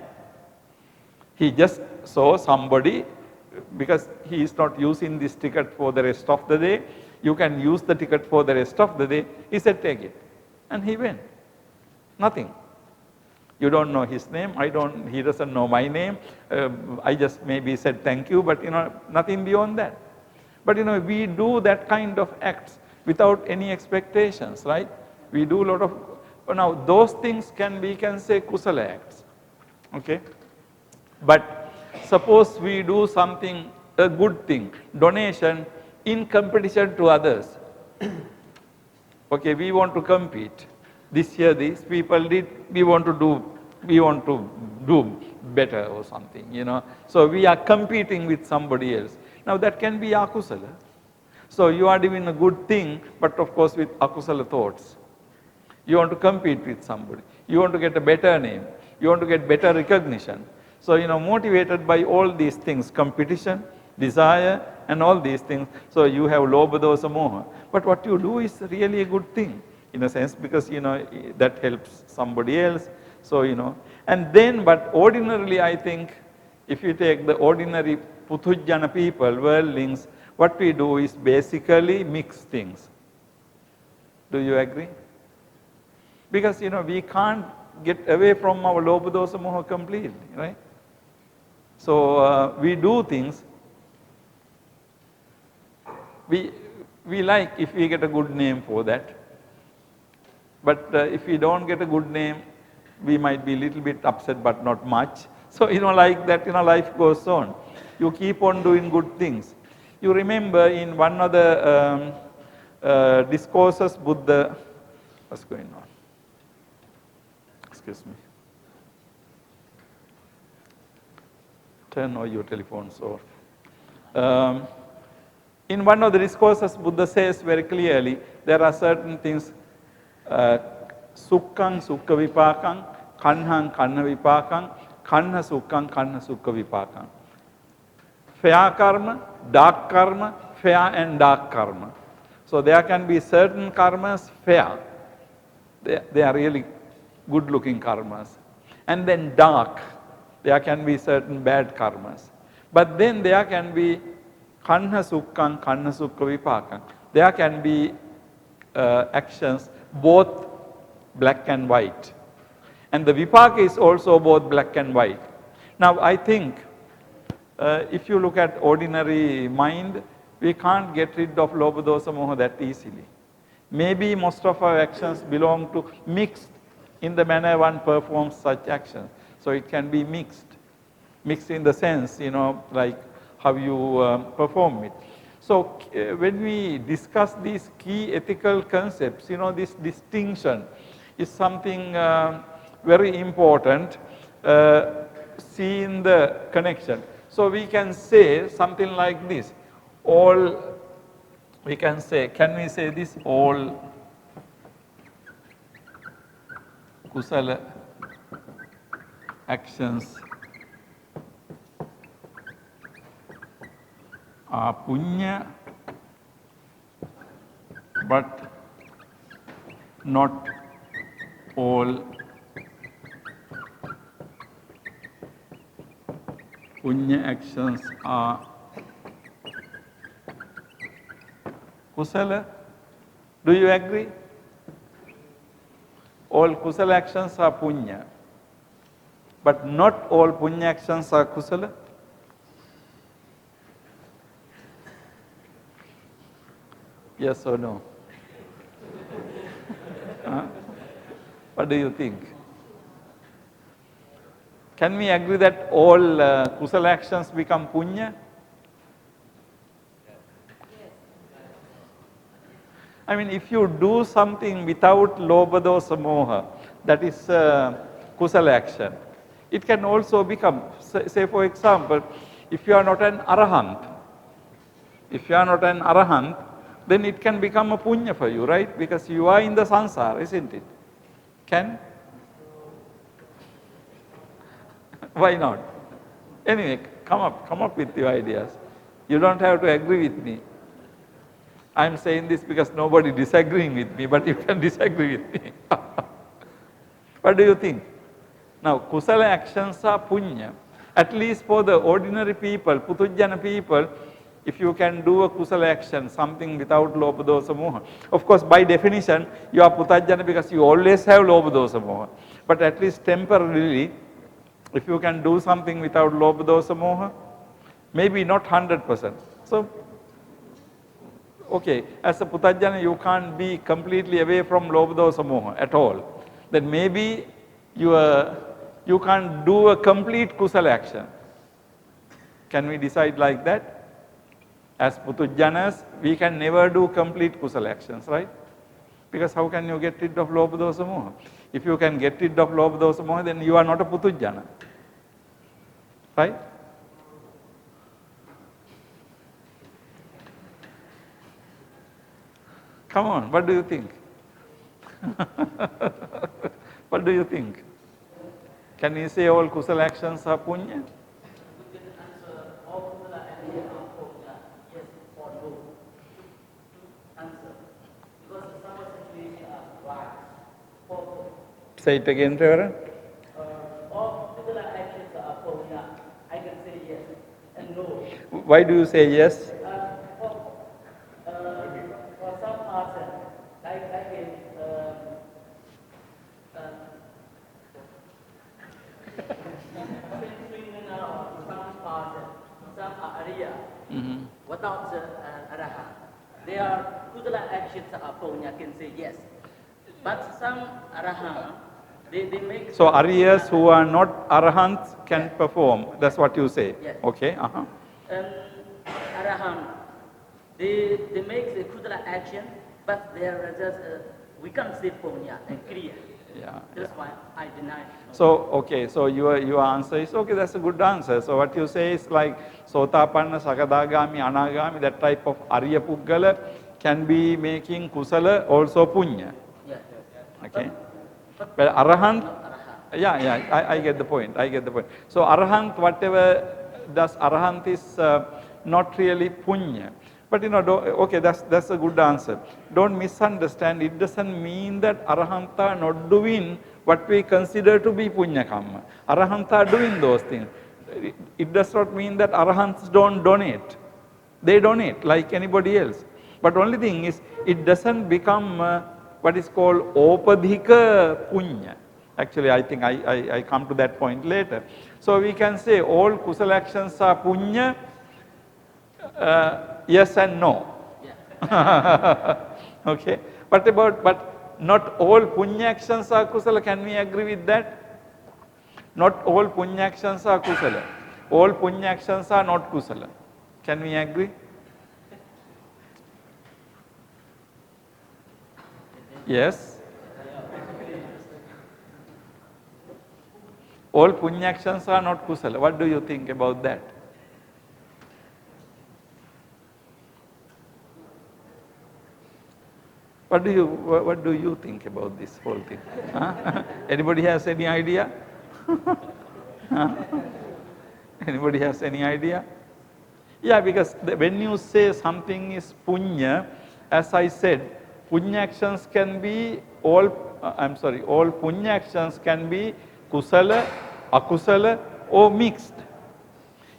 He just saw somebody, because he is not using this ticket for the rest of the day, you can use the ticket for the rest of the day. He said, take it. And he went. Nothing. You don't know his name, he doesn't know my name. I just maybe said thank you, but nothing beyond that. But we do that kind of acts without any expectations, right? We do a lot of, now those things we can say kusala acts, okay? But suppose we do something, a good thing, donation in competition to others. Okay, we want to compete. This year these people did, we want to do better or something, So we are competing with somebody else. Now that can be akusala. So you are doing a good thing, but of course with akusala thoughts. You want to compete with somebody. You want to get a better name. You want to get better recognition. So, motivated by all these things, competition, desire, and all these things. So you have lobha, dosa, moha. But what you do is really a good thing, in a sense, because, that helps somebody else. So, and then, but ordinarily, I think, if you take the ordinary Puthujjana people, worldlings, what we do is basically mix things. Do you agree? Because, we can't get away from our lobha, dosa, moha completely, right? So we do things, we like if we get a good name for that. But if we don't get a good name, we might be a little bit upset, but not much. So, like that, life goes on. You keep on doing good things. You remember in one of the discourses, Buddha, what's going on? Excuse me. Turn on your telephones off. In one of the discourses, Buddha says very clearly, there are certain things, sukkhaṃ sukha vipākaṃ, kanhaṃ kanha vipākaṃ, kanha sukkhaṃ kanha sukha vipākaṃ. Fair karma, dark karma, fair and dark karma. So there can be certain karmas fair. They are really good looking karmas. And then dark. There can be certain bad karmas. But then there can be kanha sukkhaṃ, kanha sukha vipākaṃ. There can be actions both black and white. And the vipaka is also both black and white. Now I think if you look at ordinary mind, we can't get rid of lobha, dosa, moha that easily. Maybe most of our actions belong to mixed in the manner one performs such actions. So it can be mixed. Mixed in the sense, like how you perform it. So when we discuss these key ethical concepts, this distinction is something very important, seeing the connection. So we can say something like this, can we say this, all kusala actions are punya, but not all punya actions are kusala. Do you agree? All kusala actions are punya, but not all punya actions are kusala. Yes or no? Huh? What do you think? Can we agree that all kusala actions become punya? I mean, if you do something without lobha dosa moha, that is kusala action. It can also become, say for example, if you are not an arahant, then it can become a punya for you, right? Because you are in the sansara, isn't it? Can? Why not? Anyway, come up with your ideas. You don't have to agree with me. I am saying this because nobody disagreeing with me, but you can disagree with me. What do you think? Now, kusala actions are punya. At least for the ordinary people, putujjana people, if you can do a kusala action, something without lobha dosa moha. Of course, by definition, you are putujjana because you always have lobha dosa moha. But at least temporarily, if you can do something without lobha dosa moha, maybe not 100%. So, okay, as a putujjana, you can't be completely away from lobha dosa moha at all. Then maybe you can't do a complete kusala action. Can we decide like that? As putujjanas, we can never do complete kusala actions, right? Because how can you get rid of lobha dosa moha? If you can get rid of lobha dosa moha, then you are not a putujjana, right? Come on, what do you think? What do you think? Can we say all kusala actions are punya? Say it again, Reverend. All kusala actions are punya. I can say yes and no. Why do you say yes? For some person, like I can some are Arya, without Arahant. Their kusala actions are punya, can say yes. But some Arahant, they make... So Aryas who are not Arahants can perform, that's what you say? Yes. Okay, And Arahant, they make the kusala action, but they are just, we can't say punya and kriya. Yeah. That's why I deny. So, okay, so your answer is, okay, that's a good answer. So what you say is like Sotapanna, Sakadagami, Anagami, that type of Arya Puggala can be making kusala also punya. Yeah. Okay. But Arahant, yeah, I get the point, So Arahant, whatever does Arahant is not really punya. But okay, that's a good answer. Don't misunderstand, it doesn't mean that Arahanta are not doing what we consider to be punya kamma. Arahanta are doing those things. It does not mean that Arahants don't donate. They donate like anybody else. But only thing is, it doesn't become what is called opadhika punya. Actually, I think I come to that point later. So we can say all kusala actions are punya, yes and no. Yeah. Okay. But not all punya actions are kusala. Can we agree with that? Not all punya actions are kusala. All punya actions are not kusala. Can we agree? Yes. All punya actions are not kusala. What do you think about that? What do you think about this whole thing? Huh? Anybody has any idea? Huh? Anybody has any idea? Yeah, because when you say something is punya, as I said, punya actions can be all, all punya actions can be kusala, akusala or mixed.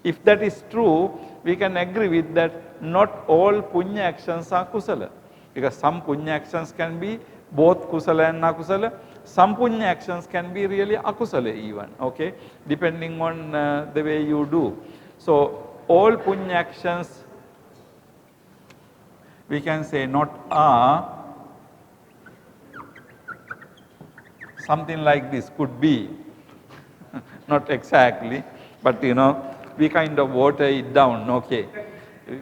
If that is true, we can agree with that not all punya actions are kusala. Because some punya actions can be both kusala and akusala. Some punya actions can be really akusala even, okay, depending on the way you do. So all punya actions, we can say not are, something like this could be, not exactly, but we kind of water it down, okay.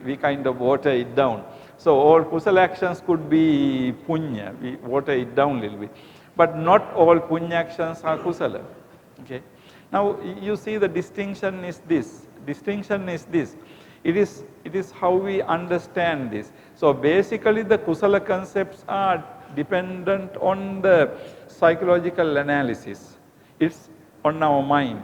We kind of water it down. So all kusala actions could be punya, we water it down a little bit. But not all punya actions are kusala, okay. Now you see the distinction is this, it is how we understand this. So basically the kusala concepts are dependent on the psychological analysis, it's on our mind.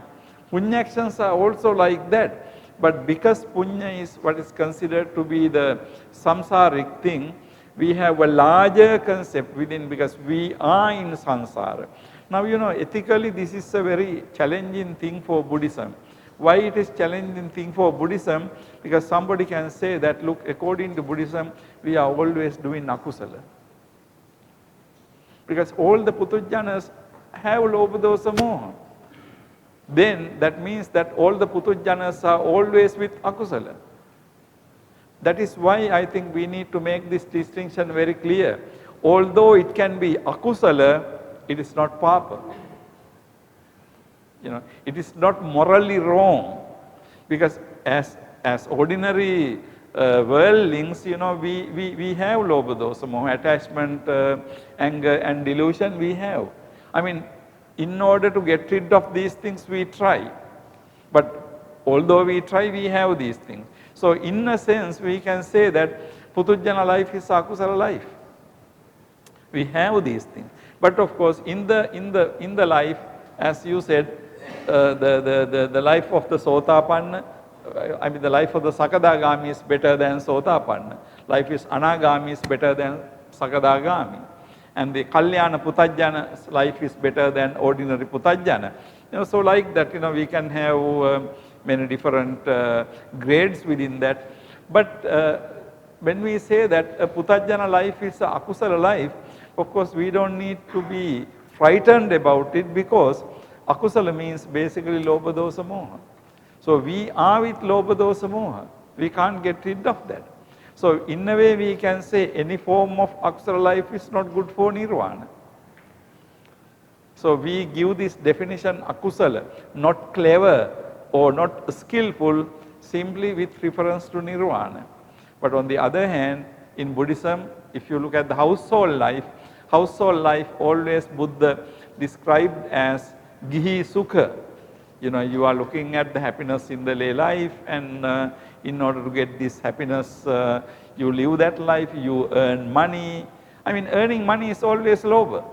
Punya actions are also like that. But because punya is what is considered to be the samsaric thing, we have a larger concept within, because we are in samsara. Now ethically this is a very challenging thing for Buddhism. Why it is challenging thing for Buddhism? Because somebody can say that, look, according to Buddhism, we are always doing akusala. Because all the putujjanas have lobha dosa moha. Then that means that all the putujjanas are always with akusala. That is why I think we need to make this distinction very clear. Although it can be akusala, it is not papa. It is not morally wrong, because as ordinary worldlings, we have lobha dosa moha, attachment, anger and delusion we have. I mean, in order to get rid of these things, we try. But although we try, we have these things. So in a sense, we can say that putujjana life is akusala life. We have these things. But of course, in the life, as you said, the life of the Sotapanna, I mean the life of the Sakadagami is better than Sotapanna. Life is Anagami is better than Sakadagami. And the Kalyana Putajjana's life is better than ordinary Putajjana. So like that, we can have many different grades within that. But when we say that a Putajjana life is a akusala life, of course we don't need to be frightened about it, because akusala means basically lobha dosa moha. So we are with lobha dosa moha. We can't get rid of that. So in a way we can say any form of akusala life is not good for nirvana. So we give this definition akusala, not clever or not skillful, simply with reference to nirvana. But on the other hand, in Buddhism, if you look at the household life always Buddha described as gihi sukha. You are looking at the happiness in the lay life, and in order to get this happiness, you live that life, you earn money. I mean, earning money is always lobha.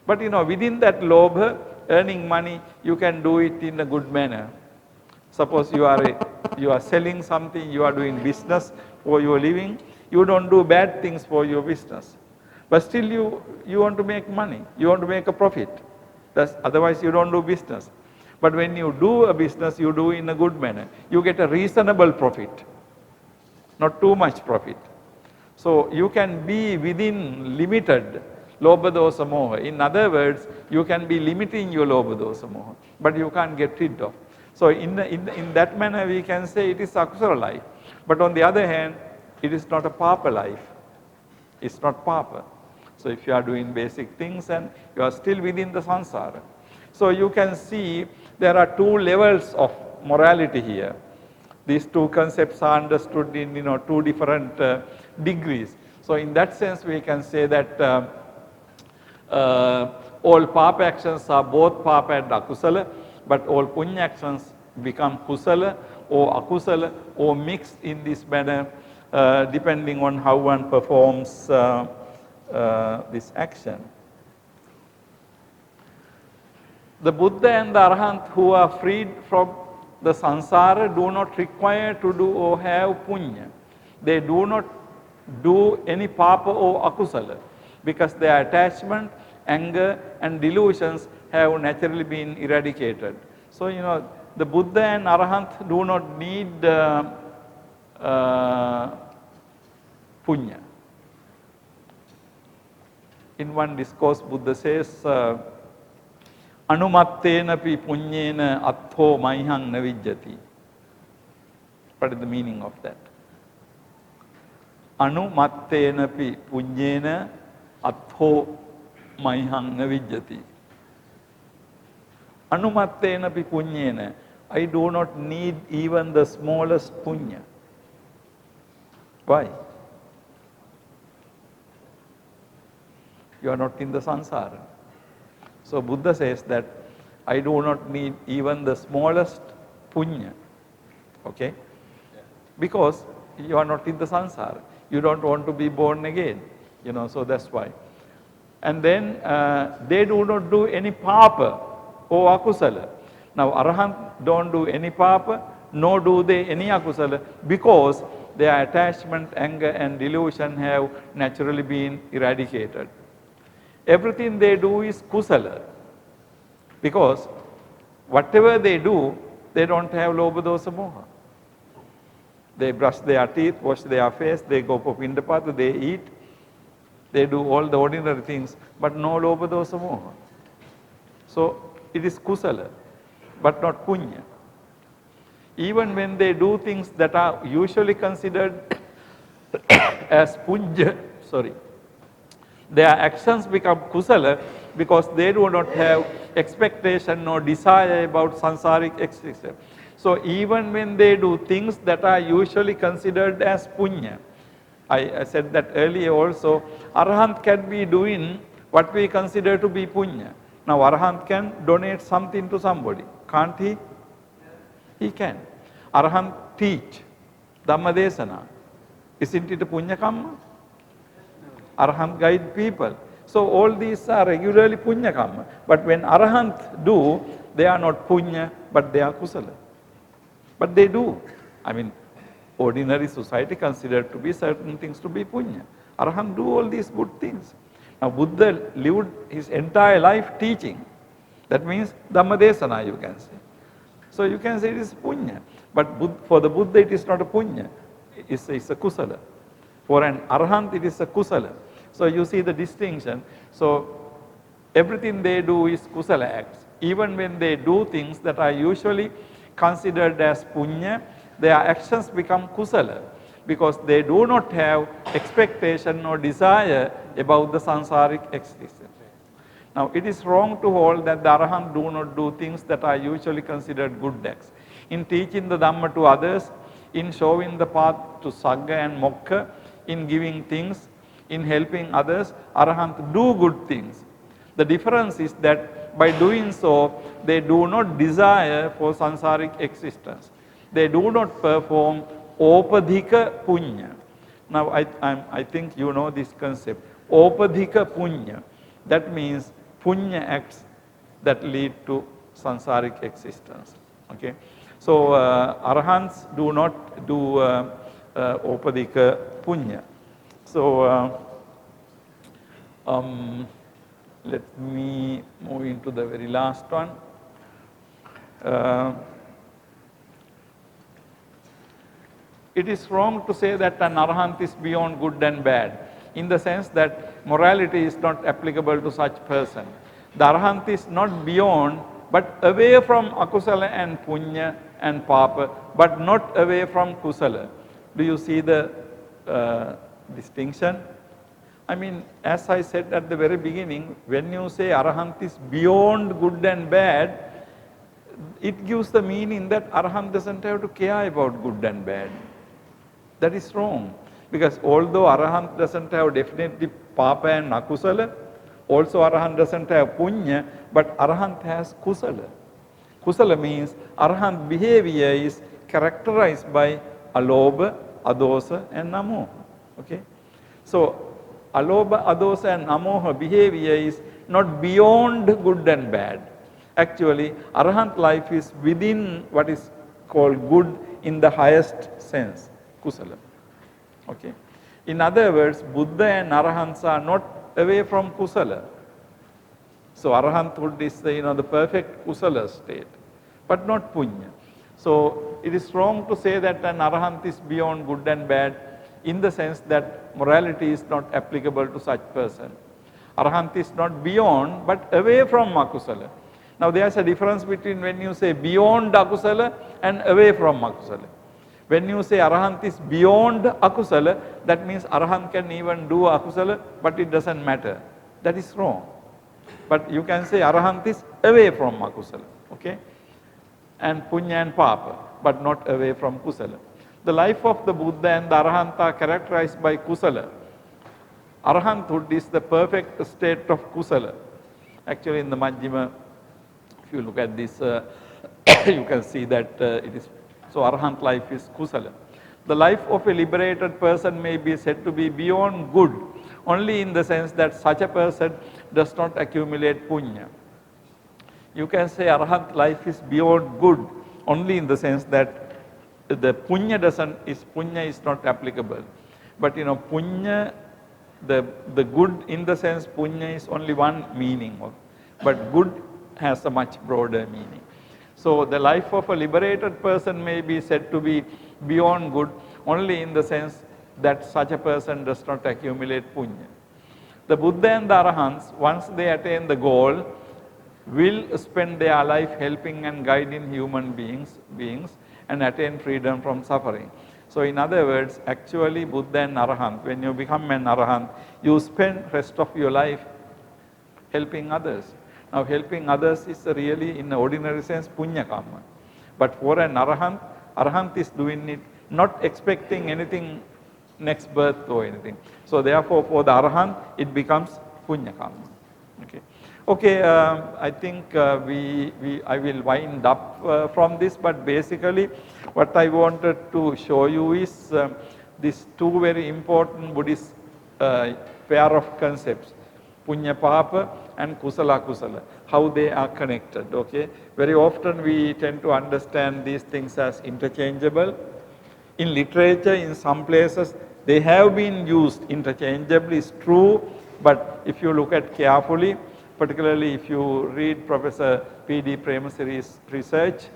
But within that lobha, earning money, you can do it in a good manner. Suppose you are selling something, you are doing business for your living, you don't do bad things for your business. But still you want to make money, you want to make a profit. Otherwise you don't do business. But when you do a business, you do in a good manner. You get a reasonable profit, not too much profit. So you can be within limited lobha dosa moha. In other words, you can be limiting your lobha dosa moha, but you can't get rid of. So in that manner we can say it is akusala life. But on the other hand, it is not a papa life. It's not papa. So if you are doing basic things and you are still within the samsara. So you can see there are two levels of morality here. These two concepts are understood in two different degrees. So in that sense we can say that all papa actions are both papa and akusala, but all punya actions become kusala or akusala or mixed in this manner depending on how one performs this action. The Buddha and the Arahant who are freed from the samsara do not require to do or have punya. They do not do any papa or akusala because their attachment, anger and delusions have naturally been eradicated. So, the Buddha and Arahant do not need punya. In one discourse, Buddha says, Anumattena pi punyena attho maihang navijjati. What is the meaning of that? Anumattena pi punyena attho maihang navijjati. Anumattena pi punyena. I do not need even the smallest punya. Why? You are not in the samsara. So Buddha says that I do not need even the smallest punya. Okay? Because you are not in the samsara. You don't want to be born again. So that's why. And then they do not do any papa or akusala. Now Arahant don't do any papa, nor do they any akusala, because their attachment, anger and delusion have naturally been eradicated. Everything they do is kusala, because whatever they do, they don't have lobha dosa moha. They brush their teeth, wash their face, they go for pindapata, they eat, they do all the ordinary things, but no lobha dosa moha. So it is kusala, but not punya. Even when they do things that are usually considered as punya, their actions become kusala because they do not have expectation or desire about sansaric existence. So even when they do things that are usually considered as punya, I said that earlier also, Arahant can be doing what we consider to be punya. Now Arahant can donate something to somebody, can't he? He can. Arahant teach Dhammadesana. Isn't it a punya kamma? Arahant guide people. So all these are regularly punya kamma. But when Arahant do, they are not punya, but they are kusala. But they do. I mean, ordinary society considered to be certain things to be punya. Arahant do all these good things. Now Buddha lived his entire life teaching. That means Dhammadesana, you can say. So you can say it is punya. But for the Buddha it is not a punya. It's a kusala. For an Arahant it is a kusala. So you see the distinction. So everything they do is kusala acts. Even when they do things that are usually considered as punya, their actions become kusala because they do not have expectation or desire about the sansaric existence. Now it is wrong to hold that the Arahant do not do things that are usually considered good acts. In teaching the Dhamma to others, in showing the path to Sagga and Mokkha, in giving things, in helping others, Arahant do good things. The difference is that by doing so, they do not desire for sansaric existence. They do not perform opadhika punya. Now I think you know this concept. Opadhika punya. That means punya acts that lead to sansaric existence. Okay. So Arahants do not do opadhika punya. So let me move into the very last one. It is wrong to say that an Arahant is beyond good and bad, in the sense that morality is not applicable to such person. The Arahant is not beyond, but away from akusala and punya and papa, but not away from kusala. Do you see the distinction? I mean, as I said at the very beginning, when you say Arahant is beyond good and bad, it gives the meaning that Arahant doesn't have to care about good and bad. That is wrong. Because although Arahant doesn't have definitely papa and akusala, also Arahant doesn't have punya, but Arahant has kusala. Kusala means Arahant behavior is characterized by alobha, adosa and namoha. Okay? So, alobha, adosa and namoha behavior is not beyond good and bad. Actually, Arahant life is within what is called good in the highest sense, kusala. Okay. In other words, Buddha and Arahants are not away from kusala. So Arahanthood is the perfect kusala state, but not punya. So it is wrong to say that an Arahant is beyond good and bad in the sense that morality is not applicable to such person. Arahant is not beyond but away from akusala. Now there is a difference between when you say beyond akusala and away from akusala. When you say Arahant is beyond akusala, that means Arahant can even do akusala, but it doesn't matter. That is wrong. But you can say Arahant is away from akusala, okay? And punya and papa, but not away from kusala. The life of the Buddha and the Arahant are characterized by kusala. Arahanthood is the perfect state of kusala. Actually in the Majjhima, if you look at this, you can see that it is, so Arahant life is kusala. The life of a liberated person may be said to be beyond good only in the sense that such a person does not accumulate punya. You can say Arahant life is beyond good only in the sense that the punya is not applicable. But punya, the good in the sense punya is only one meaning of, but good has a much broader meaning. So the life of a liberated person may be said to be beyond good only in the sense that such a person does not accumulate punya. The Buddha and the Arahants, once they attain the goal, will spend their life helping and guiding human beings and attain freedom from suffering. So in other words, actually Buddha and Arahant, when you become an Arahant, you spend rest of your life helping others. Now helping others is really in the ordinary sense punya karma. But for an Arahant is doing it not expecting anything next birth or anything. So therefore for the Arahant it becomes punya karma. Okay. Okay, I think I will wind up from this, but basically what I wanted to show you is these two very important Buddhist pair of concepts, punya papa and kusala kusala, how they are connected. Okay, very often we tend to understand these things as interchangeable. In literature, in some places, they have been used interchangeably, it's true, but if you look at carefully, particularly if you read Professor P.D. Premasiri's research,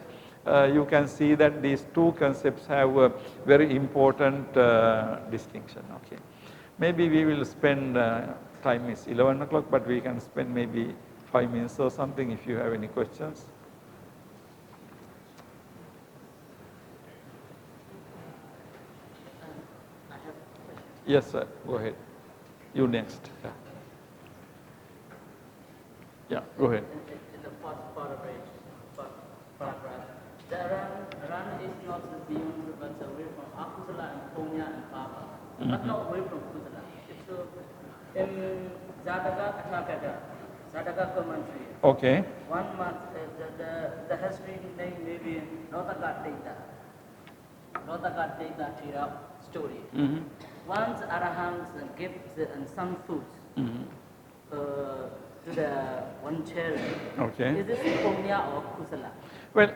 you can see that these two concepts have a very important distinction. Okay, maybe we will spend, time is 11 o'clock, but we can spend maybe 5 minutes or something if you have any questions. I have a question. Yes, sir, go ahead. You next. Yeah, go ahead. In the first paragraph, the run is not beyond but away from akusala and punya and papa, but not away from kusala. It's in Jataka Athapeta, Jataka commentary. Okay. 1 month, the history name may be Notaka Data Tira story. Once Arahants give some foods to the one charity. Okay. Is this punya or kusala? Well,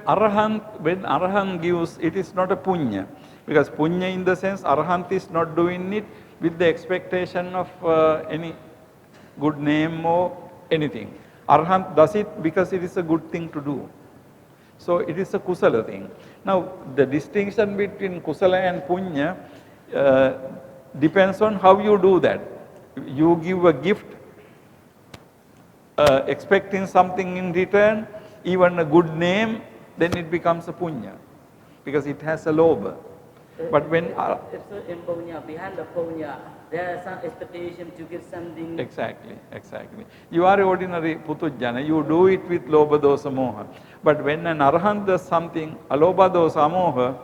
when Arahant gives, it is not a punya, because punya in the sense Arahant is not doing it with the expectation of any good name or anything. Arahant does it because it is a good thing to do. So it is a kusala thing. Now the distinction between kusala and punya depends on how you do that. You give a gift expecting something in return, even a good name, then it becomes a punya, because it has a lobha. But when if so in punya, behind the punya, there is some expectation to give something. Exactly. You are an ordinary putujjana, you do it with lobha dosa moha. But when an Arahant does something, alobha dosa moha,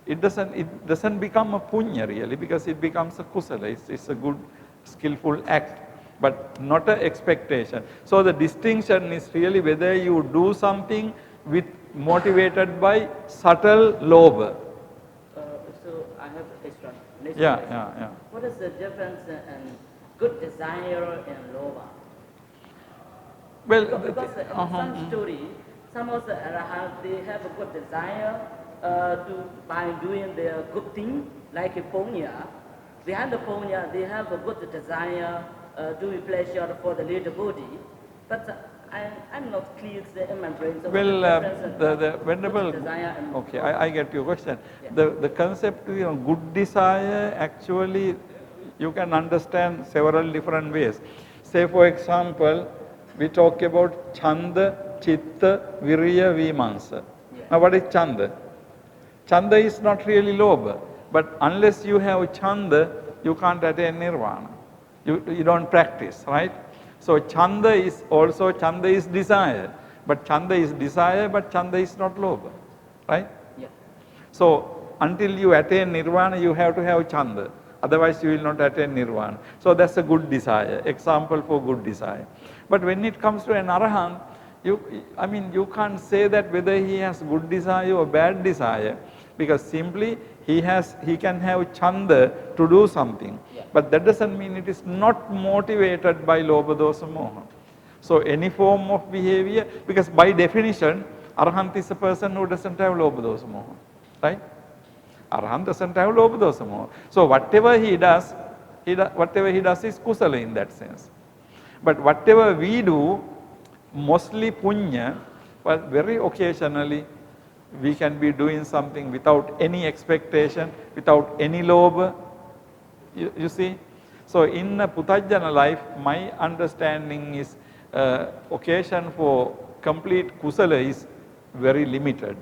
it doesn't become a punya really, because it becomes a kusala. It's a good, skillful act, but not an expectation. So the distinction is really whether you do something with motivated by subtle lobha. So I have extra. Yeah. What is the difference in good desire and lobha? Well, Because in some story, some of the Arahants, they have a good desire by doing their good thing, like a punya. Behind the punya, they have a good desire, doing pleasure for the little body. But I'm not clear in my brain. So Well, what the difference the venerable, good desire and okay, I get your question. Yeah. The concept, good desire, actually, you can understand several different ways. Say, for example, we talk about Chanda, Chitta, Virya, Vimansa. Now, what is Chanda? Chanda is not really Lobha, but unless you have Chanda, you can't attain Nirvana. You don't practice, right? So Chanda is also, Chanda is desire, but Chanda is desire, but Chanda is not Lobha, right? Yeah. So until you attain Nirvana, you have to have Chanda. Otherwise, you will not attain Nirvana. So that's a good desire, example for good desire. But when it comes to an Arahant, you can't say that whether he has good desire or bad desire, because simply he can have Chanda to do something. Yeah. But that doesn't mean it is not motivated by Lobha, Dosa, Moha. So any form of behavior, because by definition, Arahant is a person who doesn't have Lobha, Dosa, Moha, right? Arahant doesn't have Lobha, Dosa, Moha. So whatever he does is Kusala in that sense. But whatever we do, mostly Punya, but very occasionally, we can be doing something without any expectation, without any Lobha. You see? So in a Puthajjana life, my understanding is occasion for complete Kusala is very limited.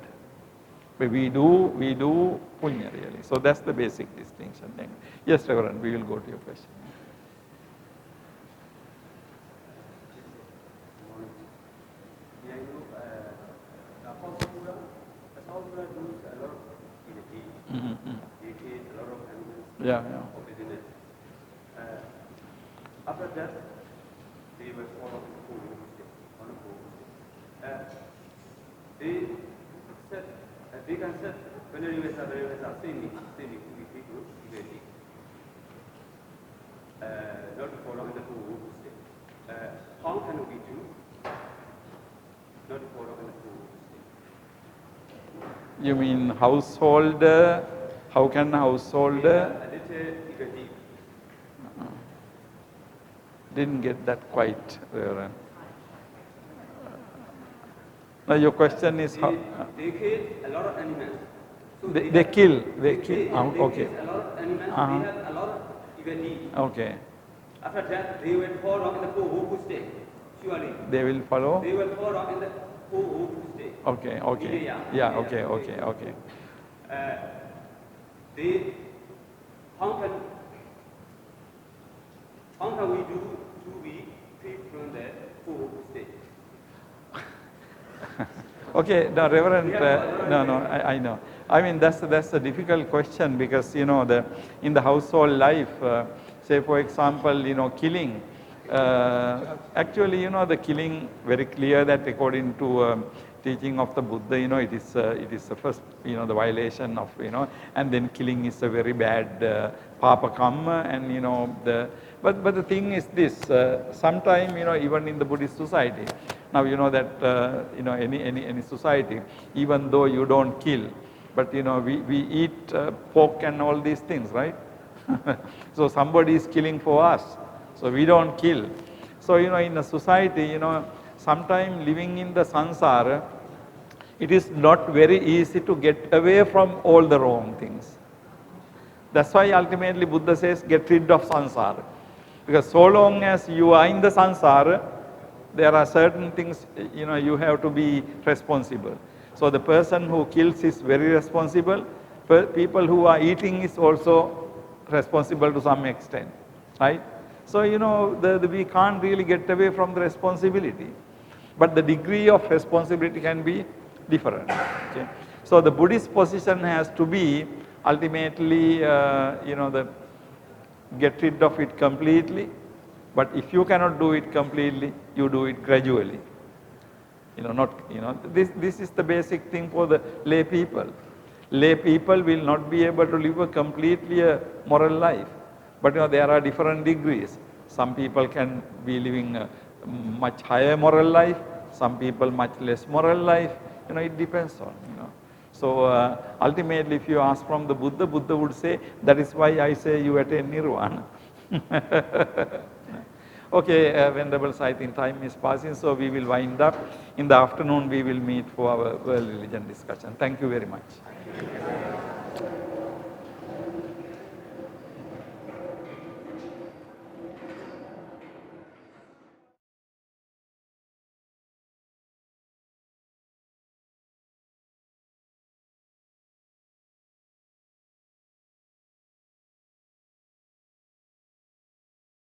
But we do Punya really. So that's the basic distinction. Yes, Reverend, we will go to your question. Yeah. After that, they were following the food on the food. They said, they can say, when you are saying people, not to follow the food. How can we do not to follow the food? You mean household? How can household? Didn't get that quite, Reverend. Now your question is how? They kill a lot of animals. So They kill. Okay. They kill a lot of animals. They have a lot of even. Okay. After that, they will follow in the who stay. Surely. They will follow? They will follow in the who stay. Okay. Yeah, okay. They, how can we do to be free from the who stay? Okay, no, Reverend, I know. I mean, that's a difficult question because, in the household life, say for example, killing, actually, the killing, very clear that according to teaching of the Buddha, it is the first, the violation of, and then killing is a very bad papa karma, and, but the thing is this, sometime, even in the Buddhist society, now you know that, any society, even though you don't kill, but, we eat pork and all these things, right? So somebody is killing for us, so we don't kill. So, in a society, sometime living in the samsara, it is not very easy to get away from all the wrong things. That's why ultimately Buddha says, get rid of samsara. Because so long as you are in the samsara, there are certain things, you have to be responsible. So the person who kills is very responsible. People who are eating is also responsible to some extent, right? So, we can't really get away from the responsibility. But the degree of responsibility can be different. Okay? So the Buddhist position has to be ultimately, get rid of it completely. But if you cannot do it completely, you do it gradually. This is the basic thing for the lay people. Lay people will not be able to live a completely moral life. But there are different degrees. Some people can be living a much higher moral life. Some people much less moral life. It depends on. So ultimately, if you ask from the Buddha, Buddha would say, that is why I say you attain nirvana. Okay, Venerables, I think time is passing, so we will wind up. In the afternoon, we will meet for our world religion discussion. Thank you very much.